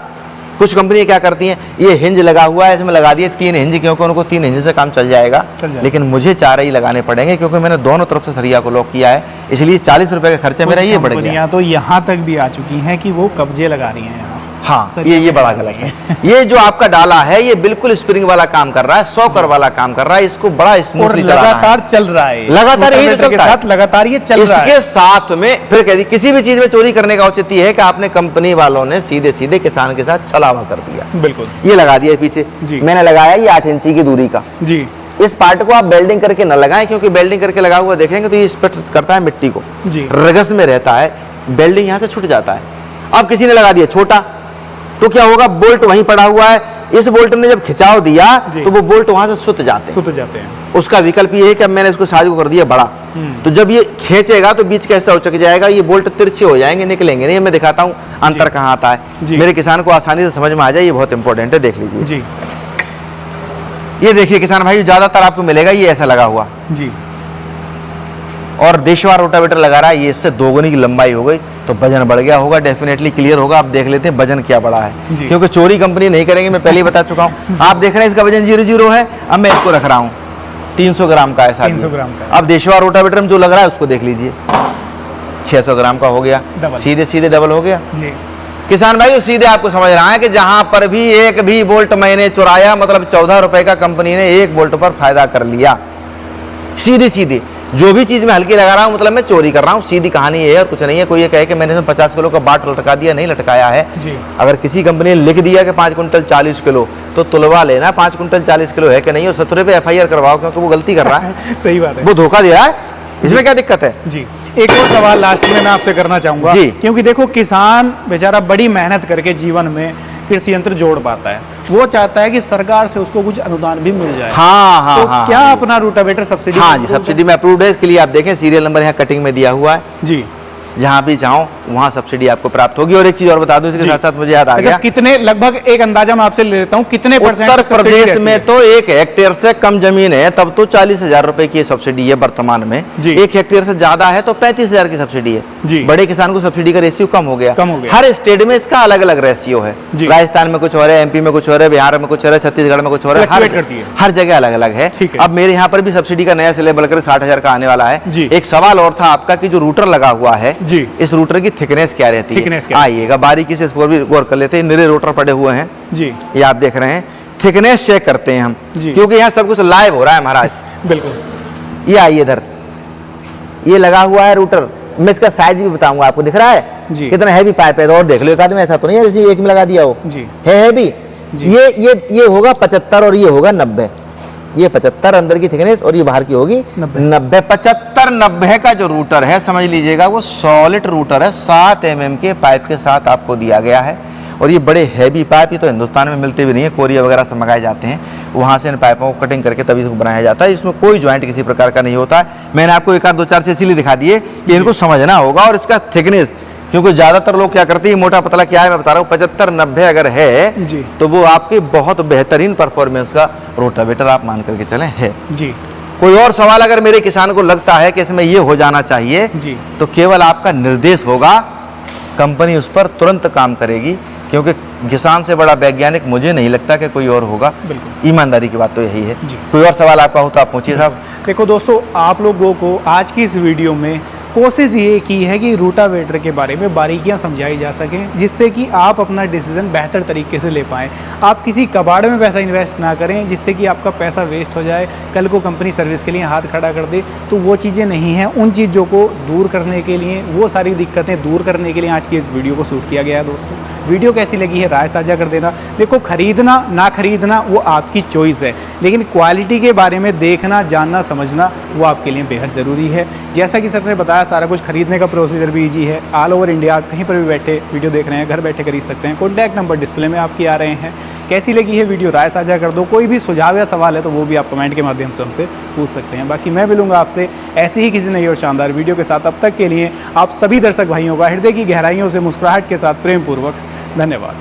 Speaker 2: कुछ कंपनी क्या करती हैं, ये हिंज लगा हुआ है इसमें लगा दिए 3 हिंज, क्योंकि उनको 3 हिंज से काम चल जाएगा। लेकिन मुझे 4 ही लगाने पड़ेंगे क्योंकि मैंने दोनों तरफ से सरिया को लॉक किया है, इसलिए 40 रुपए का खर्चा मेरा ये बढ़ गया।
Speaker 1: तो यहाँ तक भी आ चुकी हैं कि वो कब्जे लगा रही हैं।
Speaker 2: हाँ, ये बड़ा गलत है। ये जो आपका डाला है ये बिल्कुल स्प्रिंग वाला काम कर रहा है, 100 कर वाला काम कर रहा है, इसको बड़ा स्मूथली
Speaker 1: लगातार चल रहा है,
Speaker 2: लगातार यही तो चलता है,
Speaker 1: लगातार ये चल रहा है।
Speaker 2: इसके साथ में फिर कहती किसी भी चीज में चोरी करने का औचित्य है कि आपने कंपनी वालों ने सीधे सीधे किसान के साथ छलावा कर दिया।
Speaker 1: बिल्कुल,
Speaker 2: ये लगा दिया पीछे, मैंने लगाया ये 8 इंची की दूरी का
Speaker 1: जी।
Speaker 2: इस पार्ट को आप बेल्डिंग करके न लगाएं, क्योंकि बेल्डिंग करके लगा हुआ देखेंगे तो ये स्पर्श करता है मिट्टी को, रगस में रहता है, बेल्डिंग यहाँ से छूट जाता है। अब किसी ने लगा दिया छोटा, तो क्या होगा, बोल्ट वहीं पड़ा हुआ है, इस बोल्ट ने जब खिंचाव दिया तो वो बोल्ट वहां से सुत जाते हैं। उसका विकल्प ये है कि अब मैंने इसको साइज को कर दिया बड़ा, तो जब ये खींचेगा तो बीच कैसा उचक जाएगा, ये बोल्ट तिरछे हो जाएंगे, निकलेंगे नहीं। मैं दिखाता हूँ अंतर कहाँ आता है, मेरे किसान को आसानी से समझ में आ जाए, ये बहुत इंपॉर्टेंट है, देख लीजिए जी। ये देखिए किसान भाई, ज्यादातर आपको मिलेगा ये ऐसा लगा हुआ जी, और देशवार रोटावेटर लगा रहा है, ये इससे 2 गुनी की लंबाई हो गई, तो वजन बढ़ गया होगा, डेफिनेटली क्लियर होगा। आप देख लेते हैं वजन क्या बड़ा है, क्योंकि चोरी कंपनी नहीं करेंगे, मैं पहले ही बता चुका हूँ। आप देख रहे हैं इसका वजन 00 है, अब मैं इसको रख रहा हूँ 300 ग्राम का है, 300 ग्राम का। अब देशवार रोटावेटर में जो लग रहा है उसको देख लीजिए, 600 ग्राम का हो गया, सीधे सीधे डबल हो गया जी। किसान भाई सीधे आपको समझ रहा है कि जहां पर भी एक भी बोल्ट मैंने चुराया, मतलब 14 रुपए का कंपनी ने 1 बोल्ट पर फायदा कर लिया। सीधी सीधी जो भी चीज मैं हल्की लगा रहा हूं, मतलब मैं चोरी कर रहा हूं, सीधी कहानी है और कुछ नहीं है। कोई ये कहे कि मैंने 50 किलो का बाट लटका दिया, नहीं लटकाया है जी। अगर किसी कंपनी ने लिख दिया कि 5 कुंटल 40 किलो, तो तुलवा लेना 5 कुंटल 40 किलो है कि नहीं, और 70 पे FIR करवाओ, क्योंकि वो गलती कर रहा है।
Speaker 1: सही बात है,
Speaker 2: वो धोखा दे रहा है, इसमें क्या दिक्कत है
Speaker 1: जी। एक और सवाल लास्ट में मैं आपसे करना चाहूंगा, क्योंकि देखो किसान बेचारा बड़ी मेहनत करके जीवन में कृषि यंत्र जोड़ पाता है, वो चाहता है कि सरकार से उसको कुछ अनुदान भी मिल जाए।
Speaker 2: हाँ,
Speaker 1: तो क्या अपना रोटावेटर सब्सिडी?
Speaker 2: हाँ जी, सब्सिडी में अप्रूव्ड है। इसके लिए आप देखें सीरियल नंबर यहाँ कटिंग में दिया हुआ है जी, जहाँ भी चाहो वहाँ सब्सिडी आपको प्राप्त होगी। और एक चीज और बता दूं, इसके साथ साथ मुझे याद आ गया,
Speaker 1: कितने लगभग एक अंदाजा मैं आपसे ले लेता हूँ, कितने परसेंट?
Speaker 2: उत्तर प्रदेश में तो 1 हेक्टेयर से कम जमीन है तब तो 40,000 रुपए की सब्सिडी है वर्तमान में। 1 हेक्टेयर से ज्यादा है तो 35,000 की सब्सिडी है। बड़े किसान को सब्सिडी का रेशियो कम हो गया। हर स्टेट में इसका अलग अलग रेशियो है, राजस्थान में कुछ हो रहा है, MP में कुछ हो रहा है, बिहार में कुछ हो रहा है, छत्तीसगढ़ में कुछ हो रहा है, हर जगह अलग अलग है। अब मेरे यहाँ पर भी सब्सिडी का नया सिलेबस बढ़कर 60,000 का आने वाला है। एक सवाल और था आपका कि जो रूटर लगा हुआ है, इस रूटर की थिकनेस क्या रहती है, आइएगा बारीकी से इस पर भी गौर कर लेते हैं। निरे रोटर पड़े हुए हैं जी, ये आप देख रहे हैं, थिकनेस चेक करते हैं हम, क्योंकि यहाँ सब कुछ लाइव हो रहा है महाराज। बिल्कुल, ये आइए इधर, ये लगा हुआ है रूटर, मैं इसका साइज भी बताऊंगा आपको, दिख रहा है
Speaker 1: जी।
Speaker 2: कितना हैवी पाइप है, और देख लो एक आदमी, ऐसा तो नहीं है जैसे एक में लगा दिया हो,
Speaker 1: जी
Speaker 2: है हैवी।
Speaker 1: जी।
Speaker 2: ये होगा 75 और ये होगा 90। ये 75 अंदर की थिकनेस और ये बाहर की होगी 90। 75-90 का जो रूटर है समझ लीजिएगा वो सॉलिड रूटर है, 7 mm के पाइप के साथ आपको दिया गया है। और ये बड़े हैवी पाइप, ये तो हिंदुस्तान में मिलते भी नहीं है, कोरिया वगैरह से मंगाए जाते हैं, वहाँ से इन पाइपों को कटिंग करके तभी इसको बनाया जाता है। इसमें कोई ज्वाइंट किसी प्रकार का नहीं होता है। मैंने आपको एक आध दो चार से इसीलिए दिखा दिए कि इनको समझना होगा। और इसका थिकनेस, क्योंकि ज़्यादातर लोग क्या करते हैं, मोटा पतला क्या है मैं बता रहा हूँ, 75-90 अगर है
Speaker 1: जी।
Speaker 2: तो वो आपके बहुत बेहतरीन परफॉर्मेंस का रोटावेटर आप मान करके चलें है
Speaker 1: जी।
Speaker 2: कोई और सवाल अगर मेरे किसान को लगता है कि इसमें ये हो जाना चाहिए जी, तो केवल आपका निर्देश होगा, कंपनी उस पर तुरंत काम करेगी, क्योंकि किसान से बड़ा वैज्ञानिक मुझे नहीं लगता कि कोई और होगा। बिल्कुल ईमानदारी की बात तो यही है जी। कोई और सवाल आपका हो तो आप पूछिए साहब।
Speaker 1: देखो दोस्तों, आप लोगों को आज की इस वीडियो में कोशिश ये की है कि रूटावेटर के बारे में बारीकियां समझाई जा सकें, जिससे कि आप अपना डिसीजन बेहतर तरीके से ले पाएँ। आप किसी कबाड़ में पैसा इन्वेस्ट ना करें जिससे कि आपका पैसा वेस्ट हो जाए, कल को कंपनी सर्विस के लिए हाथ खड़ा कर दे, तो वो चीज़ें नहीं हैं। उन चीज़ों को दूर करने के लिए, वो सारी दिक्कतें दूर करने के लिए आज की इस वीडियो को शूट किया गया है। दोस्तों, वीडियो कैसी लगी है राय साझा कर देना। देखो, खरीदना ना खरीदना वो आपकी चॉइस है, लेकिन क्वालिटी के बारे में देखना, जानना, समझना वो आपके लिए बेहद ज़रूरी है। जैसा कि सर ने बताया, सारा कुछ खरीदने का प्रोसीजर भी ईजी है। ऑल ओवर इंडिया कहीं पर भी बैठे वीडियो देख रहे हैं, घर बैठे खरीद सकते हैं। कॉन्टैक्ट नंबर डिस्प्ले में आपकी आ रहे हैं। कैसी लगी है वीडियो राय साझा कर दो। कोई भी सुझाव या सवाल है तो वो भी आप कमेंट के माध्यम से हमसे पूछ सकते हैं। बाकी मैं मिलूंगा आपसे ऐसी ही किसी नई और शानदार वीडियो के साथ। अब तक के लिए आप सभी दर्शक भाइयों का हृदय की गहराइयों से मुस्कुराहट के साथ प्रेम पूर्वक धन्यवाद।